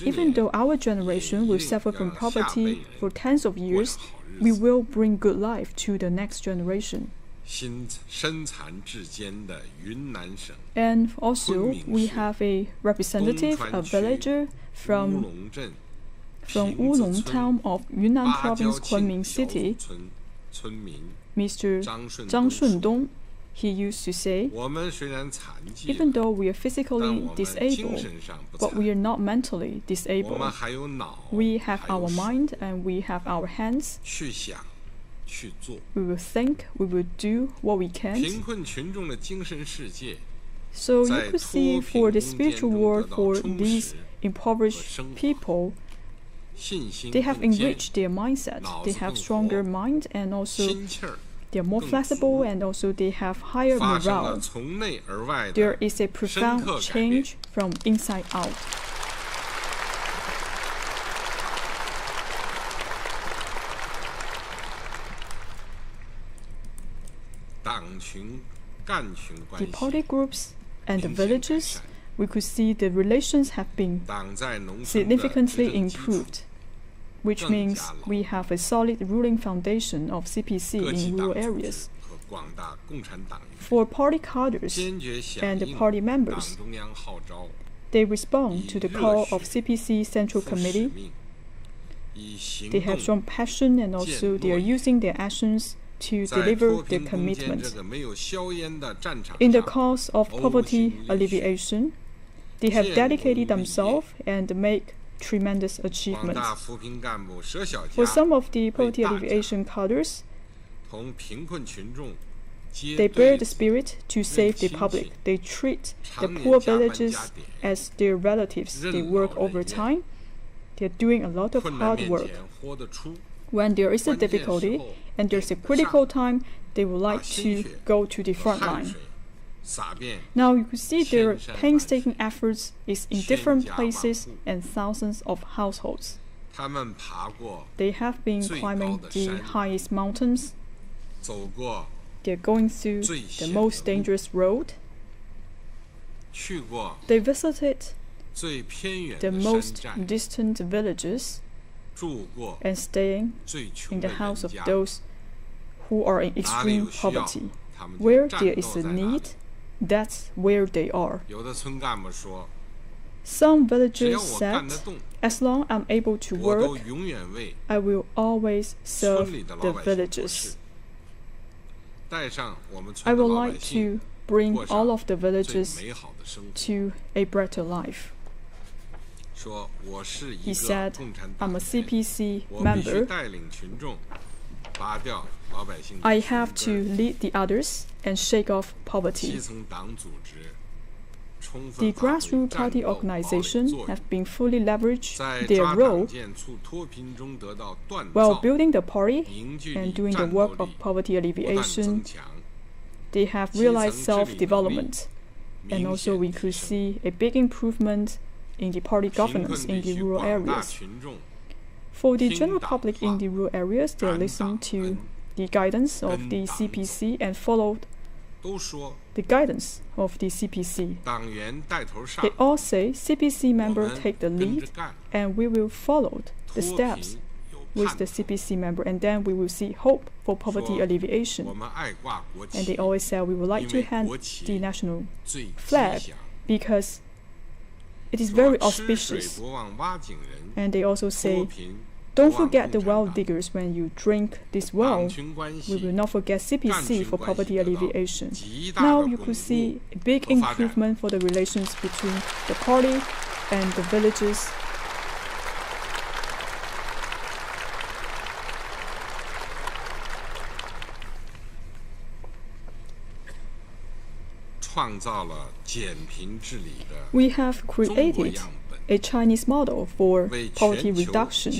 even though our generation will suffer from poverty for tens of years, we will bring good life to the next generation. And also, we have a representative, a villager from Wulong town of Yunnan province, Kunming city, Mr. Zhang Shundong. He used to say, even though we are physically disabled, but we are not mentally disabled. We have our mind and we have our hands. We will think, we will do what we can. So you could see for the spiritual world, for these impoverished people, they have enriched their mindset. They have stronger mind, and also they are more flexible, and also they have higher morale. There is a profound change from inside out. The party groups and the villages, we could see the relations have been significantly improved, which means we have a solid ruling foundation of CPC in rural areas. For party cadres and the party members, they respond to the call of CPC Central Committee. They have strong passion, and also they are using their actions to deliver their commitment. In the cause of poverty alleviation, they have dedicated themselves and make tremendous achievements. For some of the poverty alleviation cadres, they bear the spirit to save the public. They treat the poor villages as their relatives. They work overtime they're doing a lot of hard work. When there is a difficulty and there's a critical time, they would like to go to the front line. Now you can see their painstaking efforts is in different places and thousands of households. They have been climbing the highest mountains. They're going through the most dangerous road. They visited the most distant villages and staying in the house of those who are in extreme poverty. Where there is a need, that's where they are. Some villagers said, as long as I'm able to work, I will always serve the villagers. I would like to bring all of the villagers to a better life. He said, I'm a CPC member. I have to lead the others and shake off poverty. The grassroots party organizations have been fully leveraged their role while building the party and doing the work of poverty alleviation. They have realized self-development, and also we could see a big improvement in the party governance in the rural areas. For the general public in the rural areas, they listened to the guidance of the CPC and followed the guidance of the CPC. They all say CPC member take the lead and we will follow the steps with the CPC member, and then we will see hope for poverty alleviation. And they always say we would like to hand the national flag because it is very auspicious. And they also say, don't forget the well diggers when you drink this well. We will not forget CPC for poverty alleviation. Now you could see a big improvement for the relations between the party and the villages. We have created a Chinese model for poverty reduction.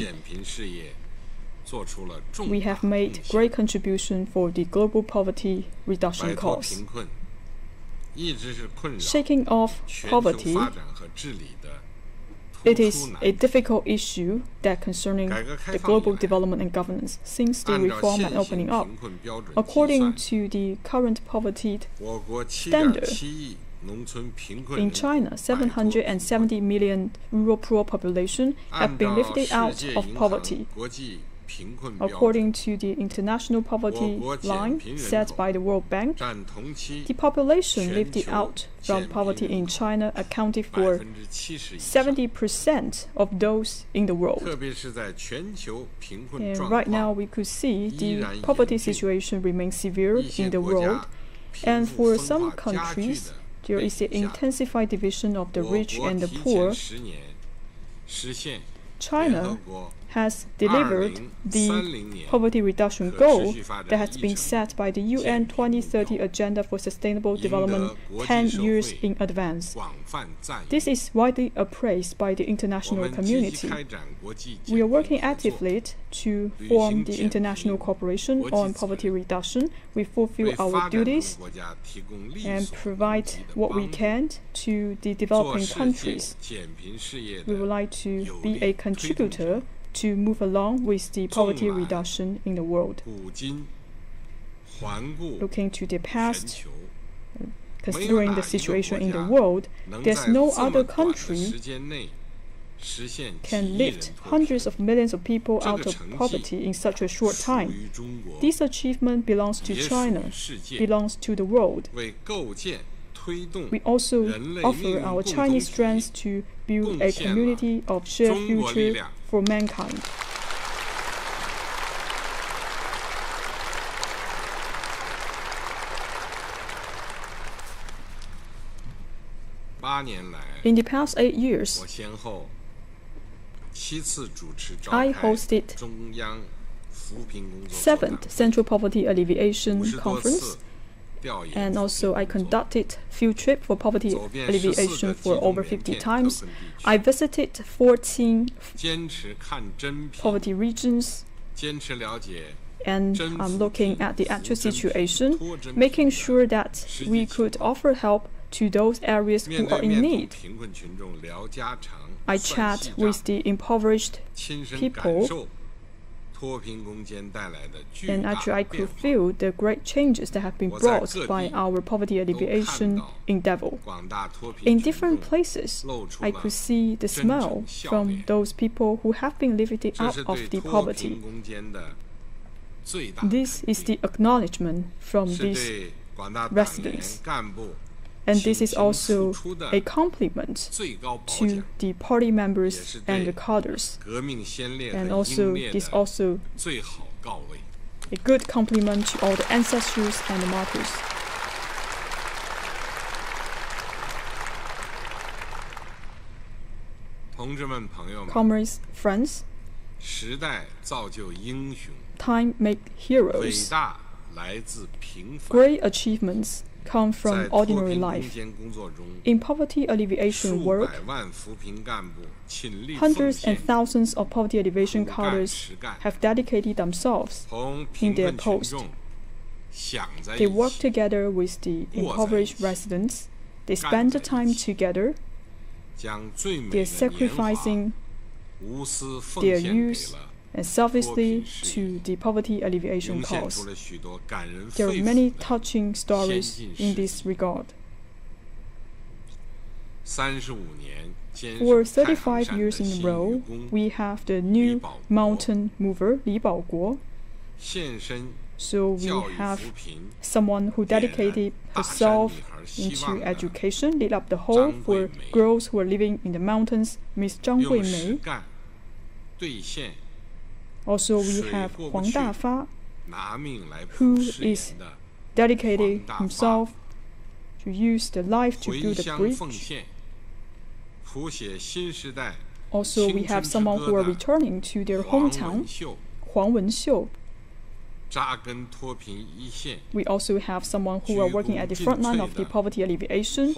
We have made great contribution for the global poverty reduction cause. Shaking off poverty, it is a difficult issue that concerning the global development and governance since the reform and opening up. According to the current poverty standard, in China, 770 million rural poor population have been lifted out of poverty. According to the international poverty line set by the World Bank, the population lifted out from poverty in China accounted for 70% of those in the world. And right now we could see the poverty situation remains severe in the world, and for some countries there is an intensified division of the rich and the poor. China has delivered the poverty reduction goal that has been set by the UN 2030 Agenda for Sustainable Development 10 years in advance. This is widely appraised by the international community. We are working actively to form the international cooperation on poverty reduction. We fulfill our duties and provide what we can to the developing countries. We would like to be a contributor to move along with the poverty reduction in the world. Looking to the past, considering the situation in the world, there's no other country can lift hundreds of millions of people out of poverty in such a short time. This achievement belongs to China, belongs to the world. We also offer our Chinese strength to build a community of shared future for mankind. In the past 8 years, I hosted 7th Central Poverty Alleviation Conference And also, I conducted field trip for poverty alleviation for over 50 times. I visited 14 poverty regions, and I'm looking at the actual situation, making sure that we could offer help to those areas who are in need. I chat with the impoverished people, and actually I could feel the great changes that have been brought by our poverty alleviation endeavor. In different places, I could see the smile from those people who have been lifted out of the poverty. This is the acknowledgement from these residents. And this is also a compliment to the party members and the cadres. And also, this also a good compliment to all the ancestors and the martyrs. Comrades, friends, time makes heroes. Great achievements come from ordinary life. In poverty alleviation work, hundreds and thousands of poverty alleviation cadres have dedicated themselves in their post. They work together with the impoverished residents. They spend the time together. They're sacrificing their youth and selflessly to the poverty alleviation cause. There are many touching stories in this regard. For 35 years in a row, we have the new mountain mover, Li Baoguo. So we have someone who dedicated herself into education, lit up the hole for girls who are living in the mountains, Miss Zhang Huimei. Also, we have Huang Dafa, who is dedicating himself to use the life to build a bridge. Also, we have someone who are returning to their hometown, Huang Wenxiu. We also have someone who are working at the front line of the poverty alleviation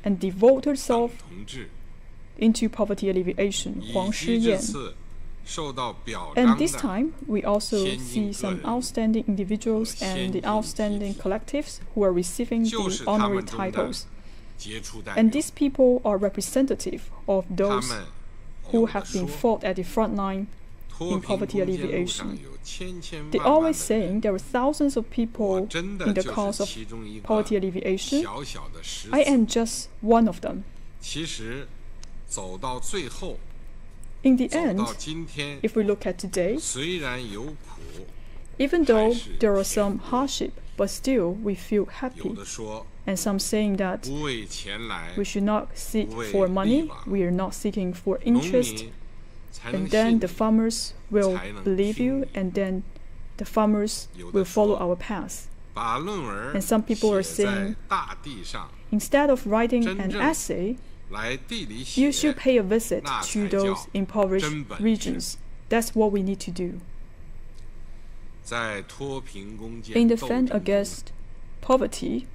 and devote herself into poverty alleviation, Huang Shiyan. And this time, we also see some outstanding individuals and the outstanding collectives who are receiving the honorary titles. And these people are representative of those who have been fought at the front line in poverty alleviation. They always saying there are thousands of people in the cause of poverty alleviation. I am just one of them. In the end, if we look at today, even though there are some hardship, but still we feel happy. And some saying that we should not seek for money, we are not seeking for interest, and then the farmers will believe you, and then the farmers will follow our path. And some people are saying, instead of writing an essay, you should pay a visit to those impoverished regions. That's what we need to do. In the fight against poverty,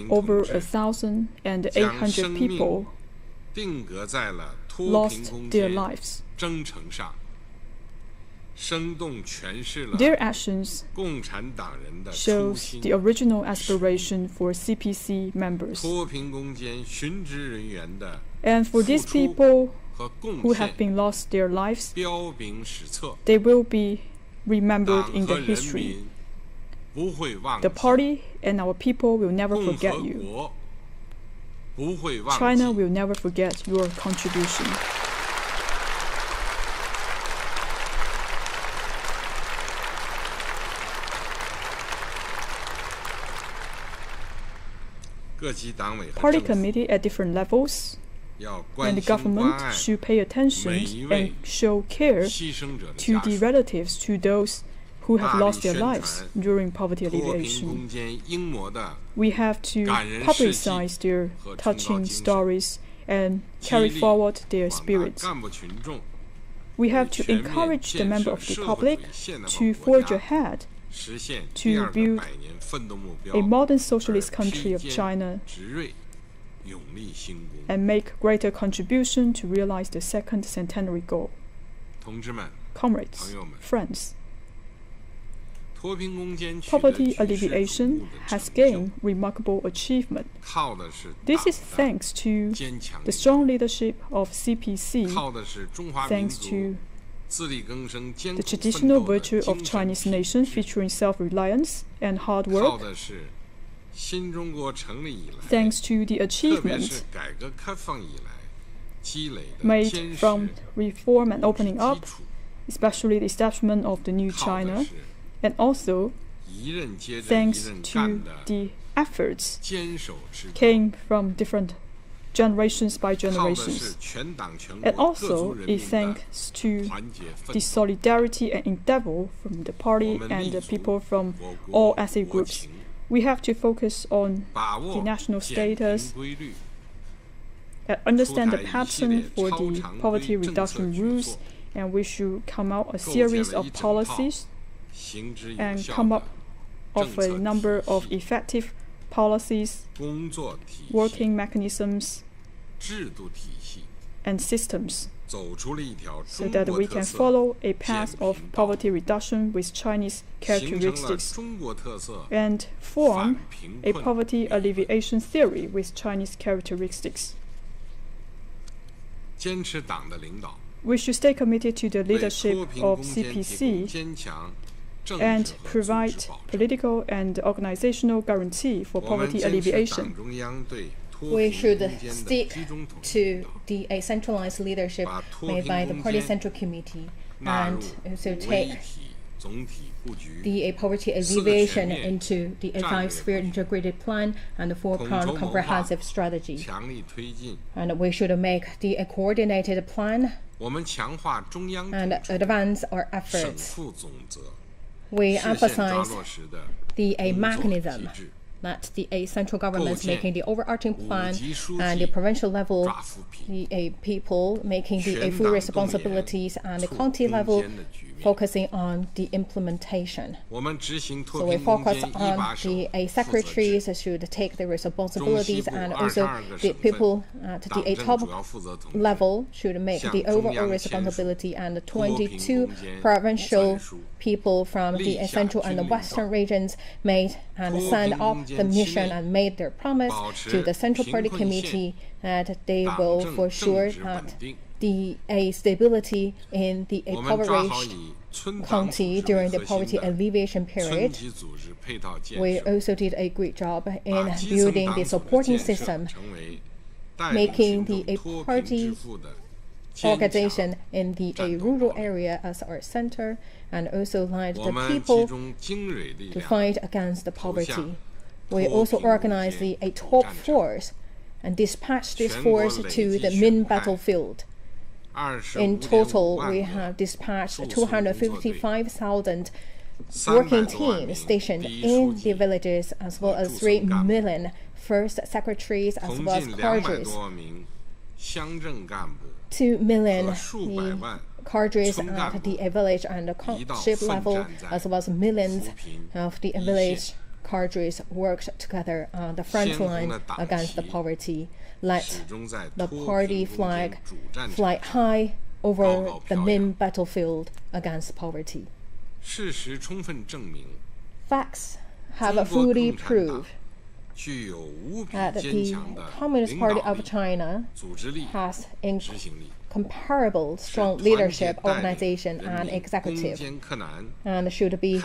over 1,800 people lost their lives. Their actions shows the original aspiration for CPC members. And for these people who have been lost their lives, they will be remembered in the history. The party and our people will never forget you. China will never forget your contribution. Party committee at different levels and the government should pay attention and show care to the relatives to those who have lost their lives during poverty alleviation. We have to publicize their touching stories and carry forward their spirit. We have to encourage the members of the public to forge ahead to build a modern socialist country of China and make greater contribution to realize the second centenary goal. Comrades, friends, poverty alleviation has gained remarkable achievement. This is thanks to the strong leadership of CPC, thanks to the traditional virtue of Chinese nation featuring self-reliance and hard work, thanks to the achievements made from reform and opening up, especially the establishment of the new China, and also thanks to the efforts came from different generations by generations, and also a thanks to the solidarity and endeavor from the party and the people from all ethnic groups. We have to focus on the national status and understand the pattern for the poverty reduction rules, and we should come out a series of policies and come up with a number of effective policies, working mechanisms, and systems, so that we can follow a path of poverty reduction with Chinese characteristics and form a poverty alleviation theory with Chinese characteristics. We should stay committed to the leadership of CPC and provide political and organizational guarantee for poverty alleviation. We should stick to the centralized leadership made by the Party Central Committee and also take the poverty alleviation into the five-sphere integrated plan and the four-pronged comprehensive strategy. And we should make the coordinated plan and advance our efforts. We emphasize the mechanism that the central government is making the overarching plan and the provincial level, the people making the full responsibilities, and the county level focusing on the implementation. So we focus on the secretaries should take the responsibilities, and also the people at the top level should make the overall responsibility, and the 22 provincial people from the central and the western regions made and signed up the mission and made their promise to the Central Party Committee that they will for sure that the stability in the impoverished county during the poverty alleviation period. We also did a great job in building the supporting system, making the party organization in the rural area as our center, and also led the people to fight against the poverty. We also organized the top force and dispatched this force to the main battlefield. In total, we have dispatched 255,000 working teams stationed in the villages, as well as 3 million first secretaries, as well as cadres. 2 million cadres at the village and the township level, as well as millions of the village cadres worked together on the front line against the poverty. Let the party flag fly high over the main battlefield against poverty. Facts have fully proved that the Communist Party of China has incomparable strong leadership, organization, and executive, and should be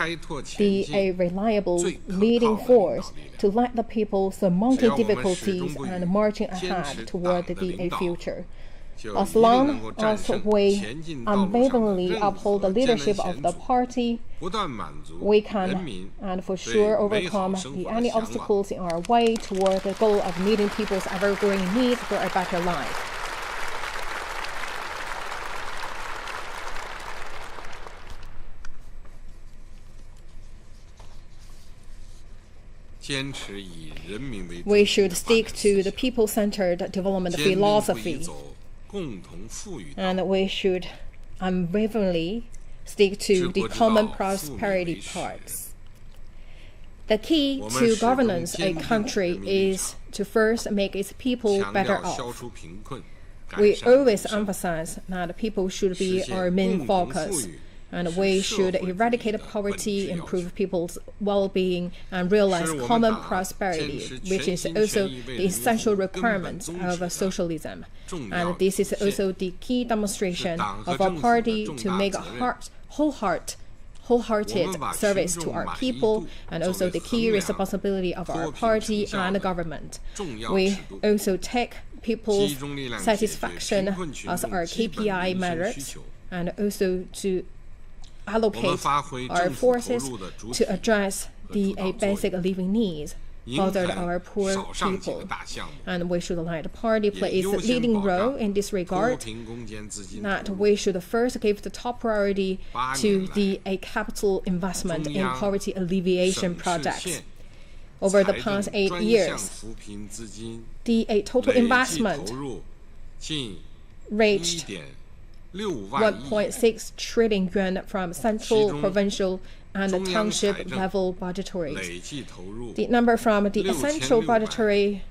a reliable leading force to lead the people through mounting difficulties and marching ahead toward the future. As long as we unwaveringly uphold the leadership of the party, we can and for sure overcome any obstacles in our way toward the goal of meeting people's ever-growing needs for a better life. We should stick to the people-centered development philosophy, and we should unwaveringly stick to the common prosperity paths. The key to governance a country is to first make its people better off. We always emphasize that people should be our main focus, and we should eradicate poverty, improve people's well-being, and realize common prosperity, which is also the essential requirement of socialism. And this is also the key demonstration of our party to make wholehearted service to our people, and also the key responsibility of our party and the government. We also take people's satisfaction as our KPI measures, and also to allocate our forces to address the basic living needs bothered our poor people. And we should let the party play its leading role in this regard, that we should first give the top priority to the capital investment in poverty alleviation projects. Over the past 8 years, the total investment reached 1.6 trillion yuan from central, provincial, and township level budgetary. The number from the central budgetary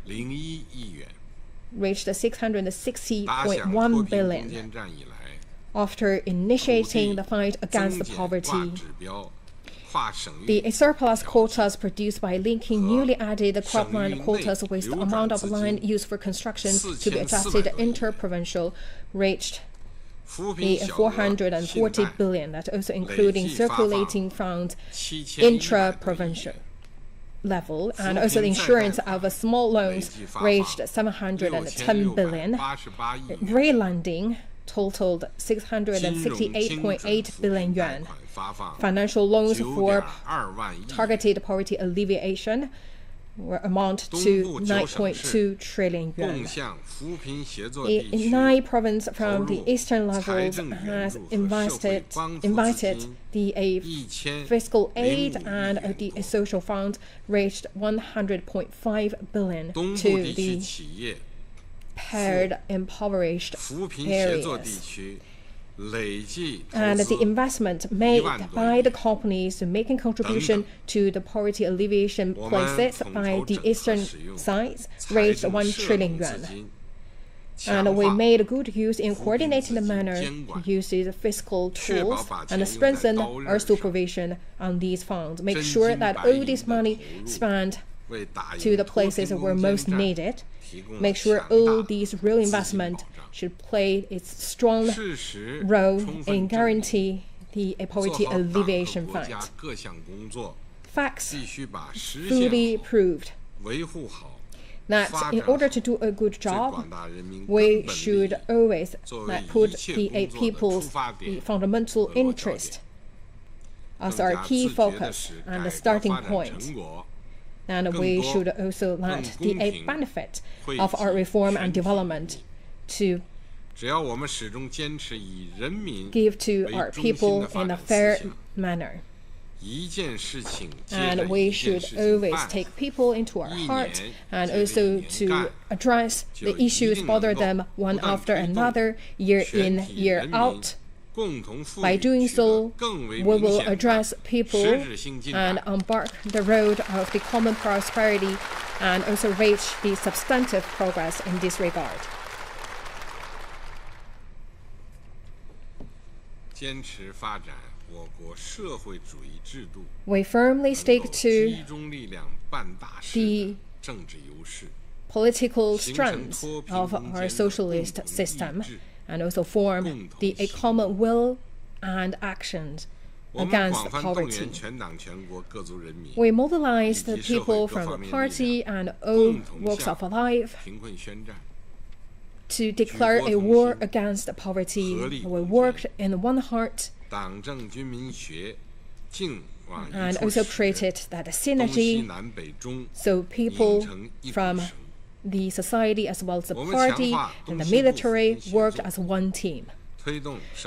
reached 660.1 billion. After initiating the fight against poverty, the surplus quotas produced by linking newly added cropland quotas with the amount of land used for construction to be adjusted inter-provincial reached the 440 billion, that also including circulating funds intra-provincial level, and also the insurance of small loans reached 710 billion. Relending totaled 668.8 billion yuan. Financial loans for targeted poverty alleviation amount to 9.2 trillion yuan. 9 provinces from the eastern levels has invited the fiscal aid, and the social fund reached 100.5 billion to the paired impoverished areas. And the investment made by the companies making contribution to the poverty alleviation places by the eastern sides reached 1 trillion yuan. And we made good use in coordinating the manner to use these fiscal tools and strengthen our supervision on these funds. Make sure that all this money spent to the places where most needed. Make sure all these real investment should play its strong role in guarantee the poverty alleviation fight. Facts fully proved that in order to do a good job, we should always put the people's fundamental interest as our key focus and the starting point. And we should also let the benefit of our reform and development to give to our people in a fair manner. And we should always take people into our heart, and also to address the issues bother them one after another, year in, year out. By doing so, we will address people and embark the road of the common prosperity, and also reach the substantive progress in this regard. We firmly stick to the political strengths of our socialist system, and also form the common will and actions against poverty. We mobilize the people from the party and all walks of life to declare a war against poverty. We worked in one heart and also created that synergy, so people from the society as well as the party and the military worked as one team.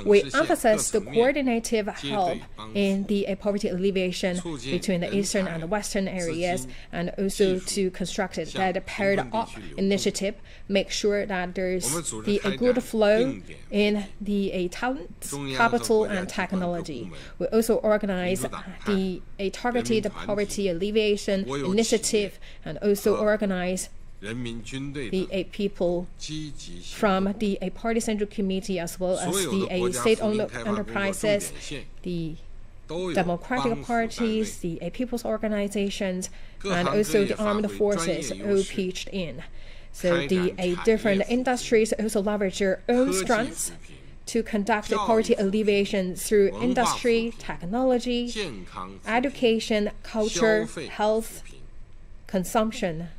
We emphasize the coordinated help in the poverty alleviation between the eastern and the western areas, and also to construct that paired-up initiative, make sure that there's a good flow in the talent, capital, and technology. We also organize a targeted poverty alleviation initiative, and also organize the people from the party central committee as well as the state-owned enterprises, the democratic parties, the people's organizations, and also the armed forces all pitched in. So the different industries also leverage their own strengths to conduct poverty alleviation through industry, technology, education, culture, health, consumption,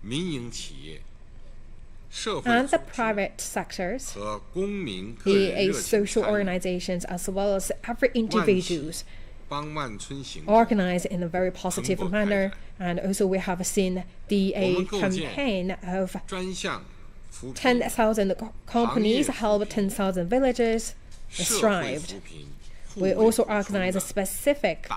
and the private sectors, the social organizations, as well as every individuals organize in a very positive manner. And also we have seen the campaign of 10,000 companies help 10,000 villages thrived. We also organize a specific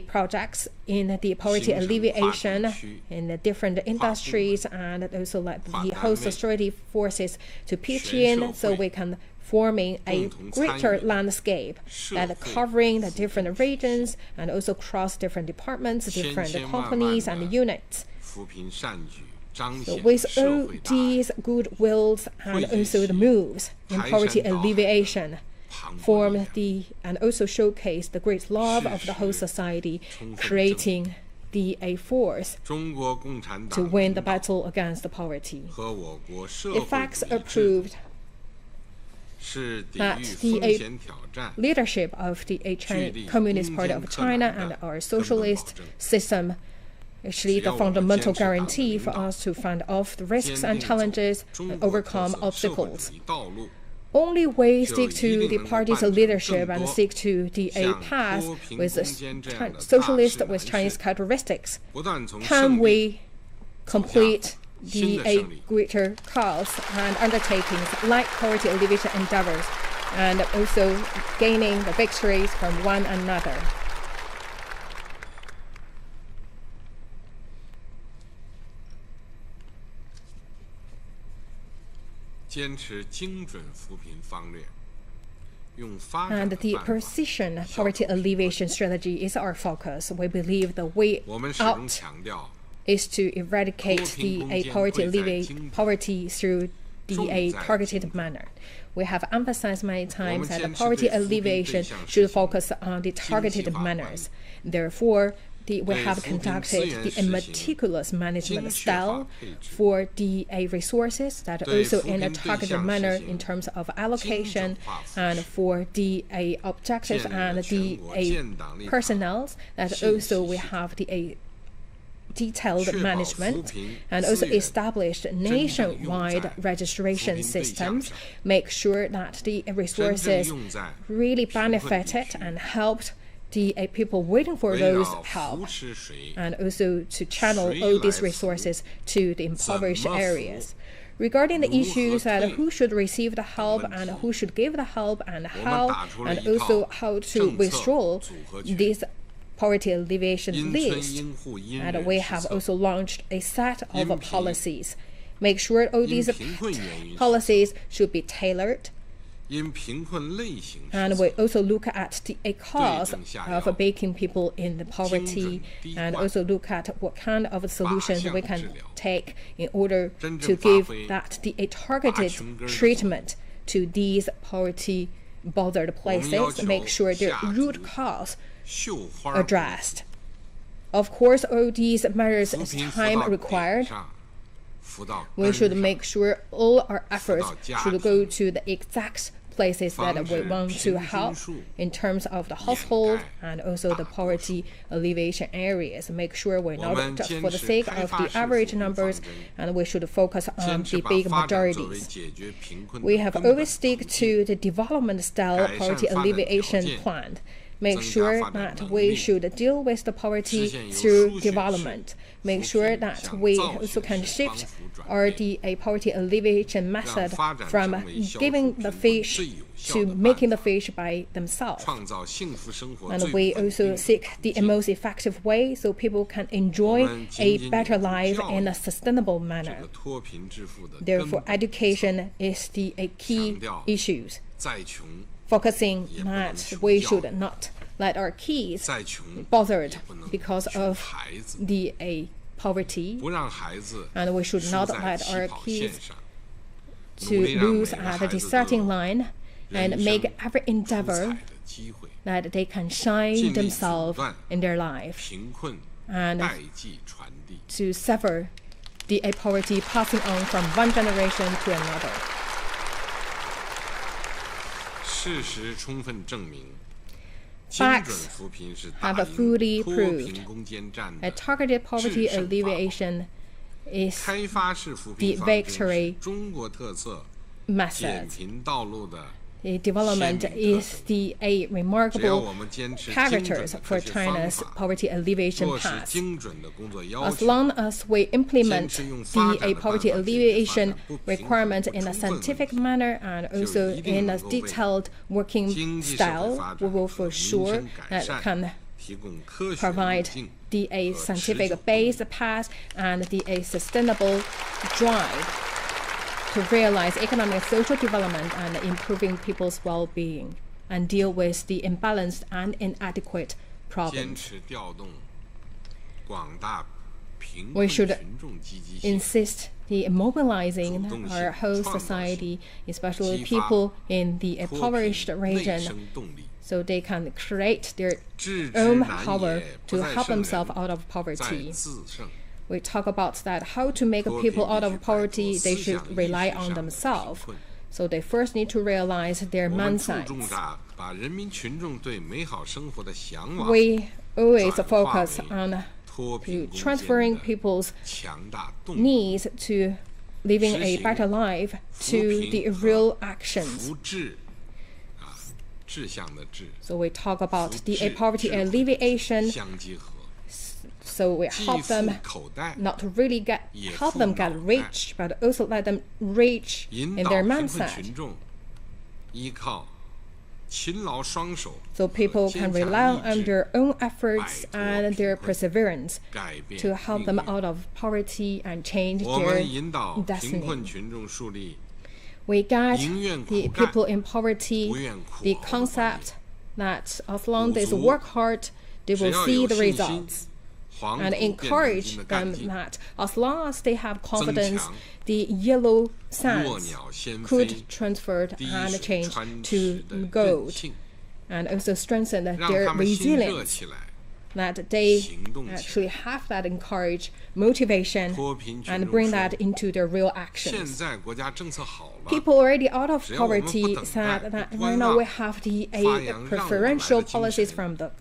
projects in the poverty alleviation in the different industries, and also let the whole society forces to pitch in, so we can forming a greater landscape that covering the different regions and also cross different departments, different companies and units. So with all these good wills and also the moves in poverty alleviation, form and also showcase the great love of the whole society, creating a force to win the battle against the poverty. The facts are proved that the leadership of the Communist Party of China and our socialist system actually the fundamental guarantee for us to fend off the risks and challenges and overcome obstacles. Only we stick to the party's leadership and stick to the path with socialist with Chinese characteristics, can we complete the greater cause and undertakings like poverty alleviation endeavors, and also gaining the victories from one another. And the precision poverty alleviation strategy is our focus. We believe the way out is to eradicate the poverty through the targeted manner. We have emphasized many times that the poverty alleviation should focus on the targeted manners. Therefore, we have conducted the meticulous management style for the resources that also in a targeted manner in terms of allocation, and for the objectives and the personnel that also we have the detailed management, and also established nationwide registration systems, make sure that the resources really benefited and helped the people waiting for those help, and also to channel all these resources to the impoverished areas. Regarding the issues that who should receive the help and who should give the help and how, and also how to withdraw this poverty alleviation list, and we have also launched a set of policies. Make sure all these policies should be tailored. And we also look at the cause of making people in the poverty, and also look at what kind of solutions we can take in order to give that a targeted treatment to these poverty bothered places, make sure their root cause addressed. Of course, all these measures is time required. We should make sure all our efforts should go to the exact places that we want to help in terms of the household and also the poverty alleviation areas. Make sure we're not just for the sake of the average numbers, and we should focus on the big majorities. We have always stick to the development style poverty alleviation plan. make sure that we should deal with the poverty through development, make sure that we also can shift our poverty alleviation method from giving the fish to making the fish by themselves. And we also seek the most effective way so people can enjoy a better life in a sustainable manner. Therefore, education is the key issues, focusing that we should not let our kids be bothered because of the poverty, and we should not let our kids to lose at the starting line, and make every endeavor that they can shine themselves in their life and to sever the poverty passing on from one generation to another. Facts have fully proved that targeted poverty alleviation is the victory method. The development is a remarkable characters for China's poverty alleviation path. As long as we implement the poverty alleviation requirement in a scientific manner and also in a detailed working style, we will for sure that can provide the scientific-based path and the sustainable drive to realize economic and social development and improving people's well-being and deal with the imbalanced and inadequate problems. We should insist in mobilizing our whole society, especially people in the impoverished region, so they can create their own power to help themselves out of poverty. We talk about that how to make people out of poverty, they should rely on themselves. So they first need to realize their mindsets. We always focus on transferring people's needs to living a better life to the real actions. So we talk about the poverty alleviation. So we help them not really help them get rich, but also let them rich in their mindset. So people can rely on their own efforts and their perseverance to help them out of poverty and change their destiny. We guide the people in poverty the concept that as long as they work hard, they will see the results. And encourage them that as long as they have confidence, the yellow sands could transfer and change to gold, and also strengthen their resilience, that they actually have that encourage motivation and bring that into their real actions. People already out of poverty said that right now we have the preferential policies from the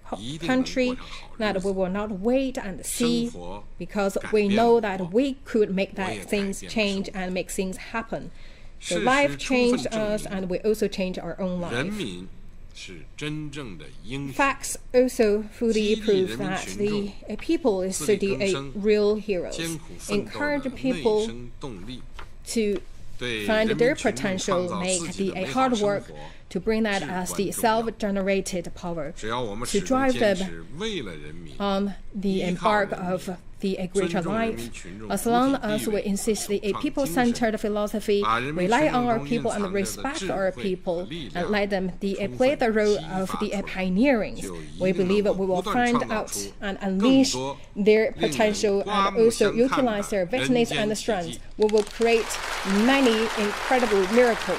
country, that we will not wait and see, because we know that we could make that things change and make things happen. So life changed us and we also change our own life. Facts also fully prove that the people is the real heroes. Encourage people to find their potential, make the hard work to bring that as the self-generated power, to drive them on the embark of the greater life. As long as we insist a people-centered philosophy, rely on our people and respect our people, and let them play the role of the pioneering, we believe we will find out and unleash their potential and also utilize their weakness and strength. We will create many incredible miracles.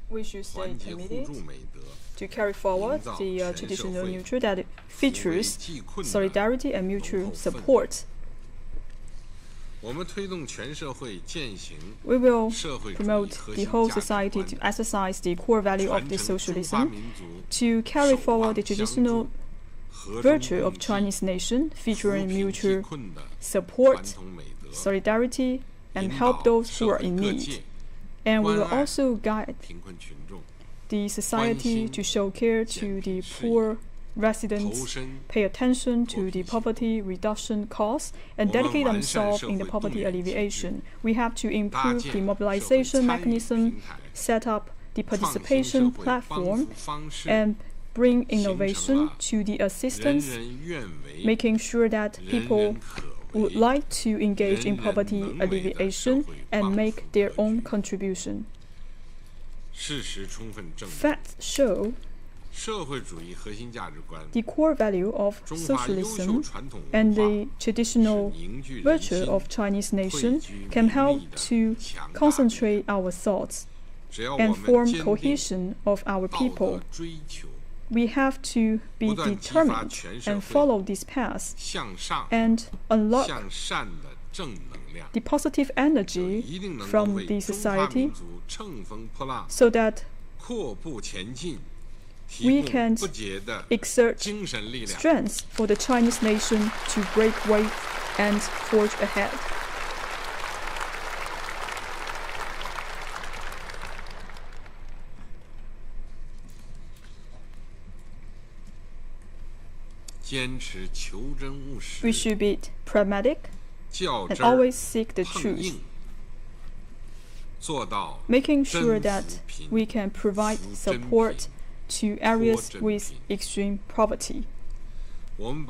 We should stay committed to carry forward the traditional neutral that features solidarity and mutual support. We will promote the whole society to exercise the core value of the socialism, to carry forward the traditional virtue of Chinese nation featuring mutual support, solidarity and help those who are in need. And we will also guide the society to show care to the poor residents, pay attention to the poverty reduction cause, and dedicate themselves in the poverty alleviation. We have to improve the mobilization mechanism, set up the participation platform, and bring innovation to the assistance, making sure that people would like to engage in poverty alleviation and make their own contribution. Facts show the core value of socialism and the traditional virtue of Chinese nation can help to concentrate our thoughts and form cohesion of our people. We have to be determined and follow this path and unlock the positive energy from the society so that we can exert strength for the Chinese nation to break away and forge ahead. We should be pragmatic and always seek the truth, making sure that we can provide support to areas with extreme poverty. We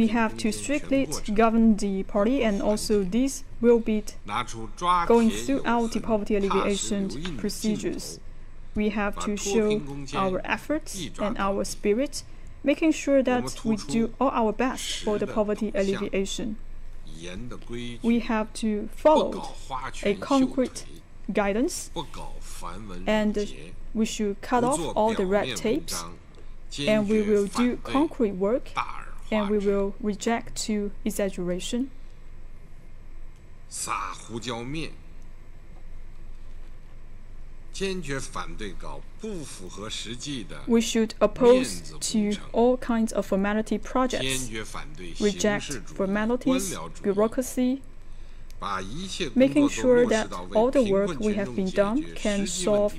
have to strictly govern the party, and also this will be going throughout the poverty alleviation procedures. We have to show our efforts and our spirit, making sure that we do all our best for the poverty alleviation. We have to follow a concrete guidance, and we should cut off all the red tapes, and we will do concrete work, and we will reject to exaggeration. We should oppose to all kinds of formality projects, reject formalities, bureaucracy, making sure that all the work we have been done can solve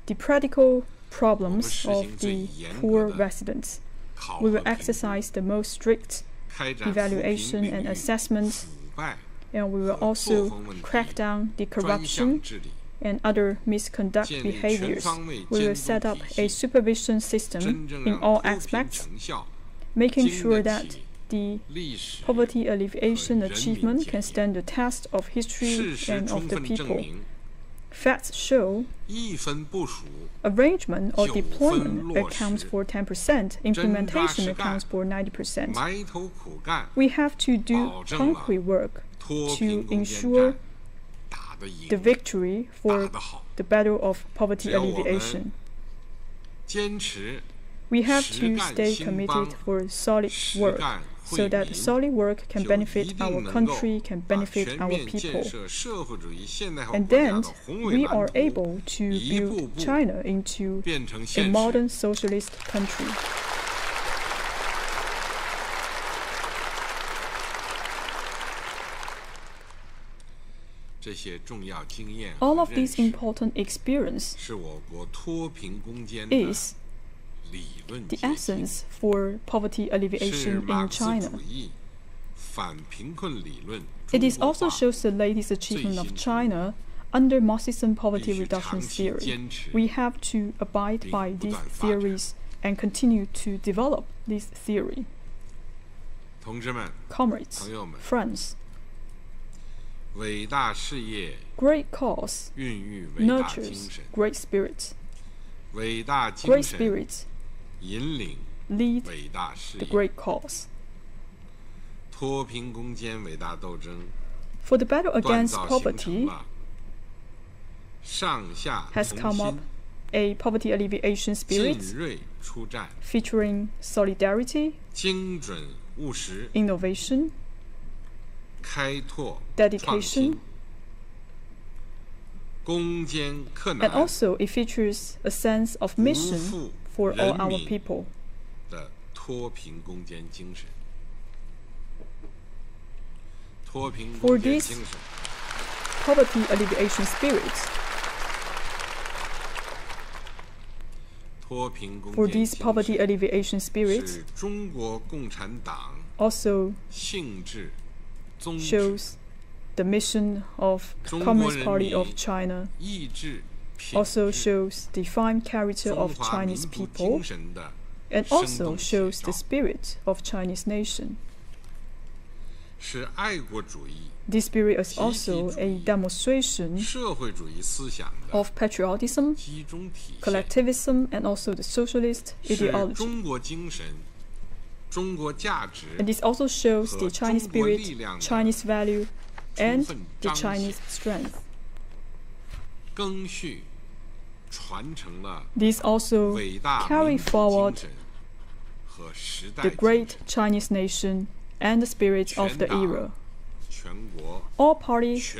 the practical problems of the poor residents. We will exercise the most strict evaluation and assessment, and we will also crack down the corruption and other misconduct behaviors. We will set up a supervision system in all aspects, making sure that the poverty alleviation achievement can stand the test of history and of the people. Facts show arrangement or deployment accounts for 10%, implementation accounts for 90%. We have to do concrete work to ensure the victory for the battle of poverty alleviation. We have to stay committed for solid work, so that solid work can benefit our country, can benefit our people. And then we are able to build China into a modern socialist country. All of these important experience is the essence for poverty alleviation in China. It is also shows the latest achievement of China under Marxism poverty reduction theory. We have to abide by these theories and continue to develop this theory. Comrades, friends, great cause nurtures great spirits. Great spirits lead the great cause. For the battle against poverty has come up a poverty alleviation spirit featuring solidarity, innovation, dedication, and also it features a sense of mission for all our people. For this poverty alleviation spirit, also shows the mission of Communist Party of China, also shows the fine character of Chinese people, and also shows the spirit of Chinese nation. This spirit is also a demonstration of patriotism, collectivism, and also the socialist ideology. And this also shows the Chinese spirit, Chinese value, and the Chinese strength. This also carry forward the great Chinese nation and the spirit of the era. All parties,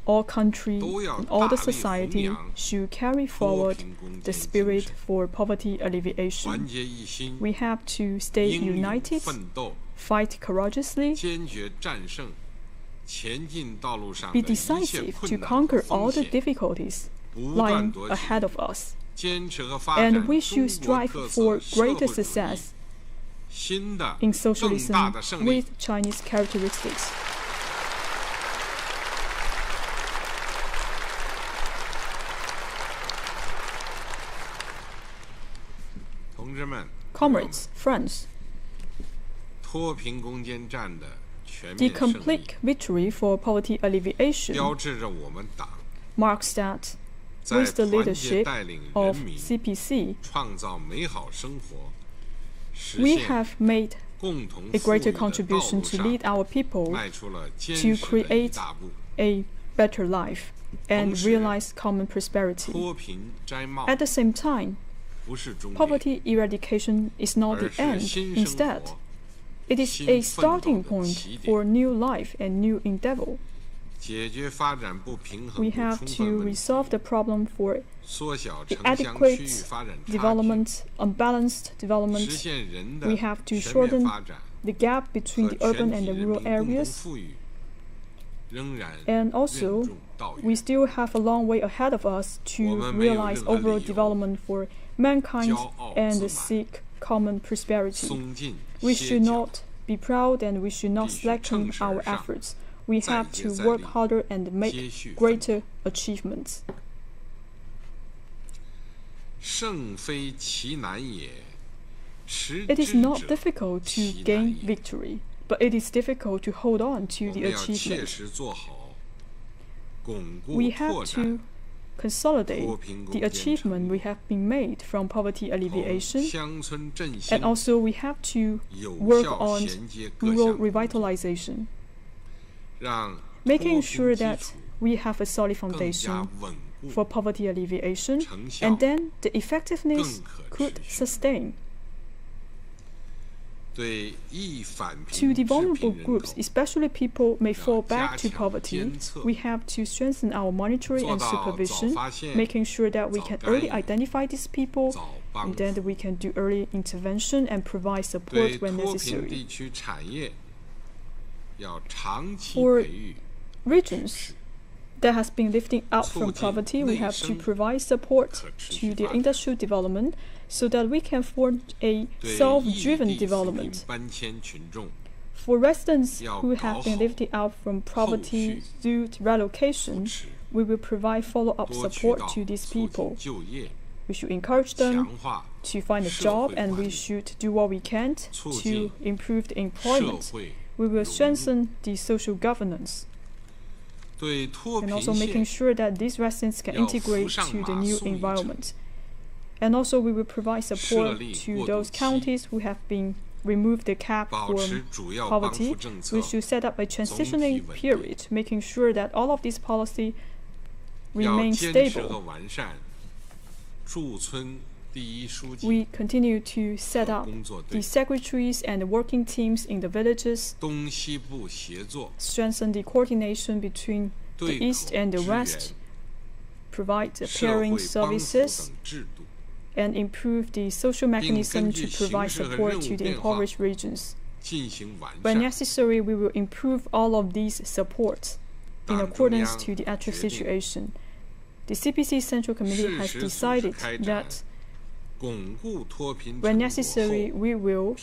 all countries, and all the society should carry forward the spirit for poverty alleviation. We have to stay united, fight courageously, be decisive to conquer all the difficulties lying ahead of us. And we should strive for greater success in socialism with Chinese characteristics. Comrades, friends, the complete victory for poverty alleviation marks that with the leadership of CPC, we have made a greater contribution to lead our people to create a better life and realize common prosperity. At the same time, poverty eradication is not the end. Instead, it is a starting point for new life and new endeavor. We have to resolve the problem for inadequate development, unbalanced development. We have to shorten the gap between the urban and the rural areas. And also, we still have a long way ahead of us to realize overall development for mankind and seek common prosperity. We should not be proud and we should not slacken our efforts. We have to work harder and make greater achievements. It is not difficult to gain victory, but it is difficult to hold on to the achievement. We have to consolidate the achievement we have been made from poverty alleviation, and also we have to work on rural revitalization, making sure that we have a solid foundation for poverty alleviation, and then the effectiveness could sustain. To the vulnerable groups, especially people may fall back to poverty, we have to strengthen our monitoring and supervision, making sure that we can early identify these people, and then we can do early intervention and provide support when necessary. For regions that has been lifting out from poverty, we have to provide support to their industrial development so that we can form a self-driven development. For residents who have been lifted out from poverty through relocation, we will provide follow-up support to these people. We should encourage them to find a job, and we should do what we can to improve the employment. We will strengthen the social governance, and also making sure that these residents can integrate to the new environment. And also we will provide support to those counties who have been removed the cap from poverty. We should set up a transitioning period, making sure that all of these policies remain stable. We continue to set up the secretaries and the working teams in the villages, strengthen the coordination between the East and the West, provide the pairing services, and improve the social mechanism to provide support to the impoverished regions. When necessary, we will improve all of these supports in accordance to the actual situation. The CPC Central Committee has decided that when necessary, we will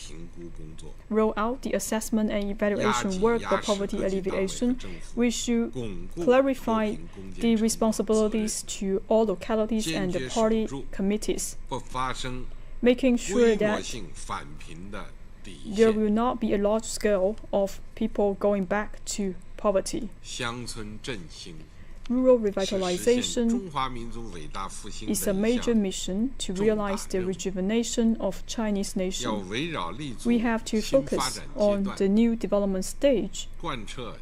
roll out the assessment and evaluation work for poverty alleviation. We should clarify the responsibilities to all localities and the party committees, making sure that there will not be a large scale of people going back to poverty. Rural revitalization is a major mission to realize the rejuvenation of Chinese nation. We have to focus on the new development stage,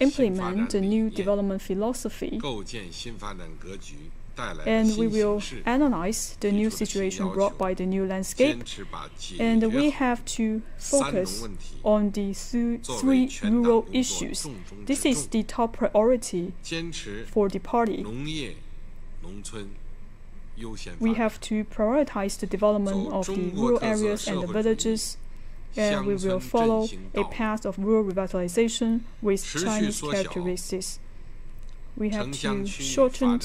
implement the new development philosophy, and we will analyze the new situation brought by the new landscape, and we have to focus on the three rural issues. This is the top priority for the party. We have to prioritize the development of the rural areas and the villages, and we will follow a path of rural revitalization with Chinese characteristics. We have to shorten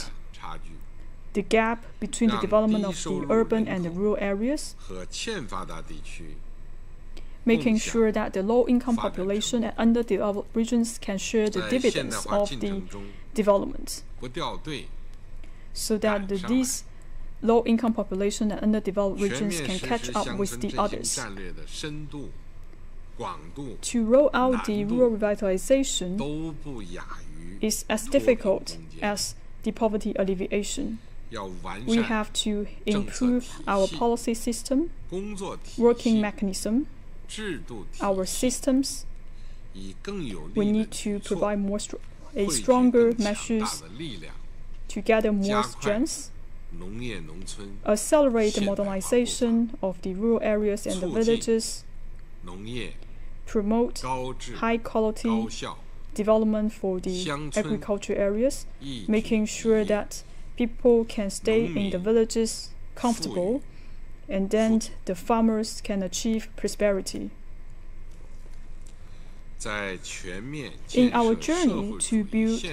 the gap between the development of the urban and the rural areas, making sure that the low-income population and underdeveloped regions can share the dividends of the development, so that these low-income population and underdeveloped regions can catch up with the others. To roll out the rural revitalization is as difficult as the poverty alleviation. We have to improve our policy system, working mechanism, our systems. We need to provide stronger measures to gather more strength, accelerate the modernization of the rural areas and the villages, promote high-quality development for the agriculture areas, making sure that people can stay in the villages comfortable, and then the farmers can achieve prosperity. In our journey to build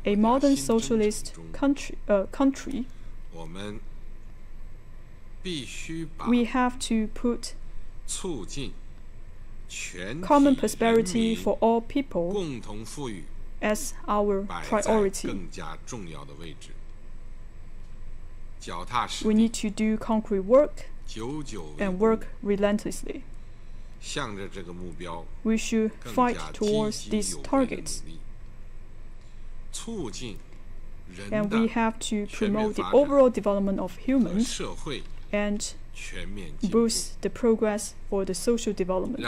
a modern socialist country, we have to put common prosperity for all people as our priority. We need to do concrete work and work relentlessly. We should fight towards these targets. And we have to promote the overall development of humans and boost the progress for the social development.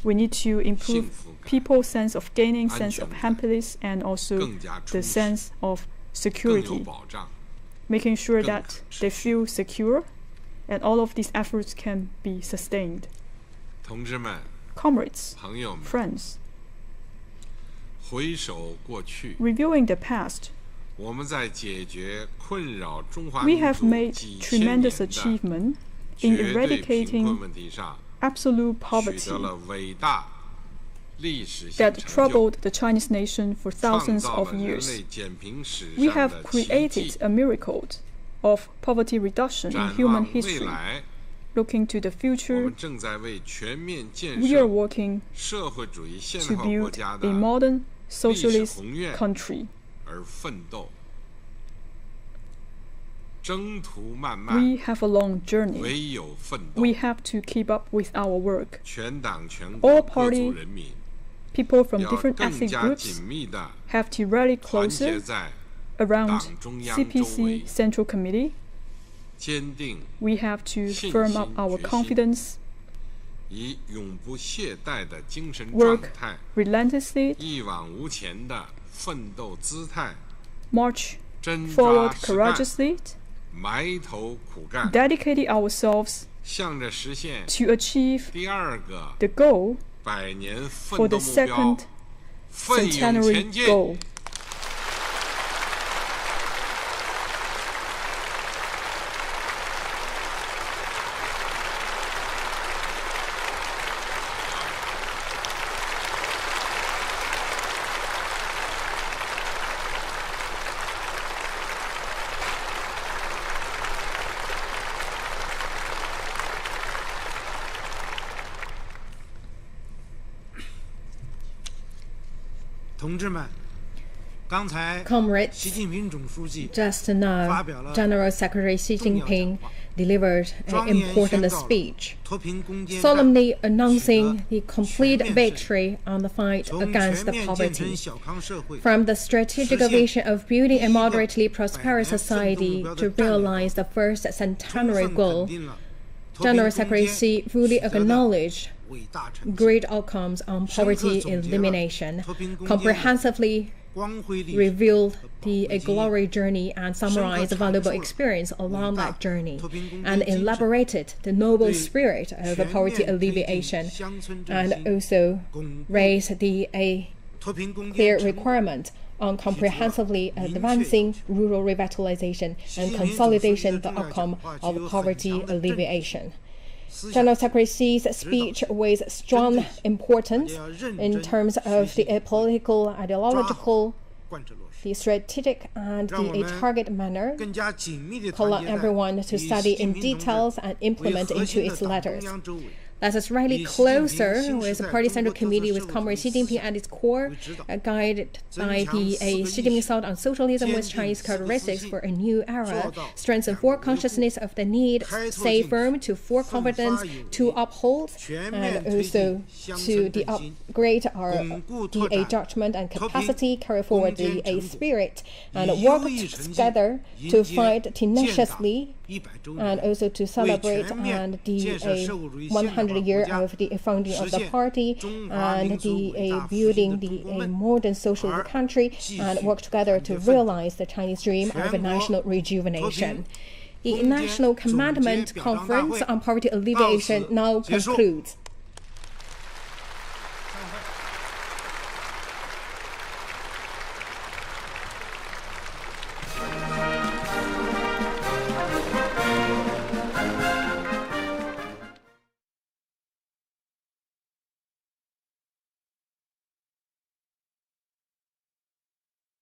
We need to improve people's sense of gaining, sense of happiness, and also the sense of security, making sure that they feel secure, and all of these efforts can be sustained. Comrades, friends, reviewing the past, we have made tremendous achievement in eradicating absolute poverty that troubled the Chinese nation for thousands of years. We have created a miracle of poverty reduction in human history. Looking to the future, we are working to build a modern socialist country. We have a long journey. We have to keep up with our work. All party people from different ethnic groups have to rally closer around CPC Central Committee. We have to firm up our confidence, work relentlessly, march forward courageously, dedicate ourselves to achieve the goal for the second centenary goal. Comrades, just now, General Secretary Xi Jinping delivered an important speech, solemnly announcing the complete victory on the fight against poverty. From the strategic vision of building a moderately prosperous society to realize the first centenary goal, General Secretary Xi fully acknowledged great outcomes on poverty elimination, comprehensively revealed the glory journey and summarized valuable experience along that journey, and elaborated the noble spirit of poverty alleviation, and also raised the clear requirement on comprehensively advancing rural revitalization and consolidation the outcome of poverty alleviation. General Secretary Xi's speech with strong importance in terms of the political, ideological, the strategic, and the target manner, call on everyone to study in details and implement into its letters. Let us rally closer with the Party Central Committee with Comrade Xi Jinping at its core, guided by the Xi Jinping thought on socialism with Chinese characteristics for a new era, strengthen full consciousness of the need, stay firm to full confidence to uphold, and also to the upgrade our the judgment and capacity, carry forward the spirit, and work together to fight tenaciously, and also to celebrate and the 100 year of the founding of the party and the building the modern social country, and work together to realize the Chinese dream of a national rejuvenation. The National Commandment Conference on Poverty Alleviation now concludes.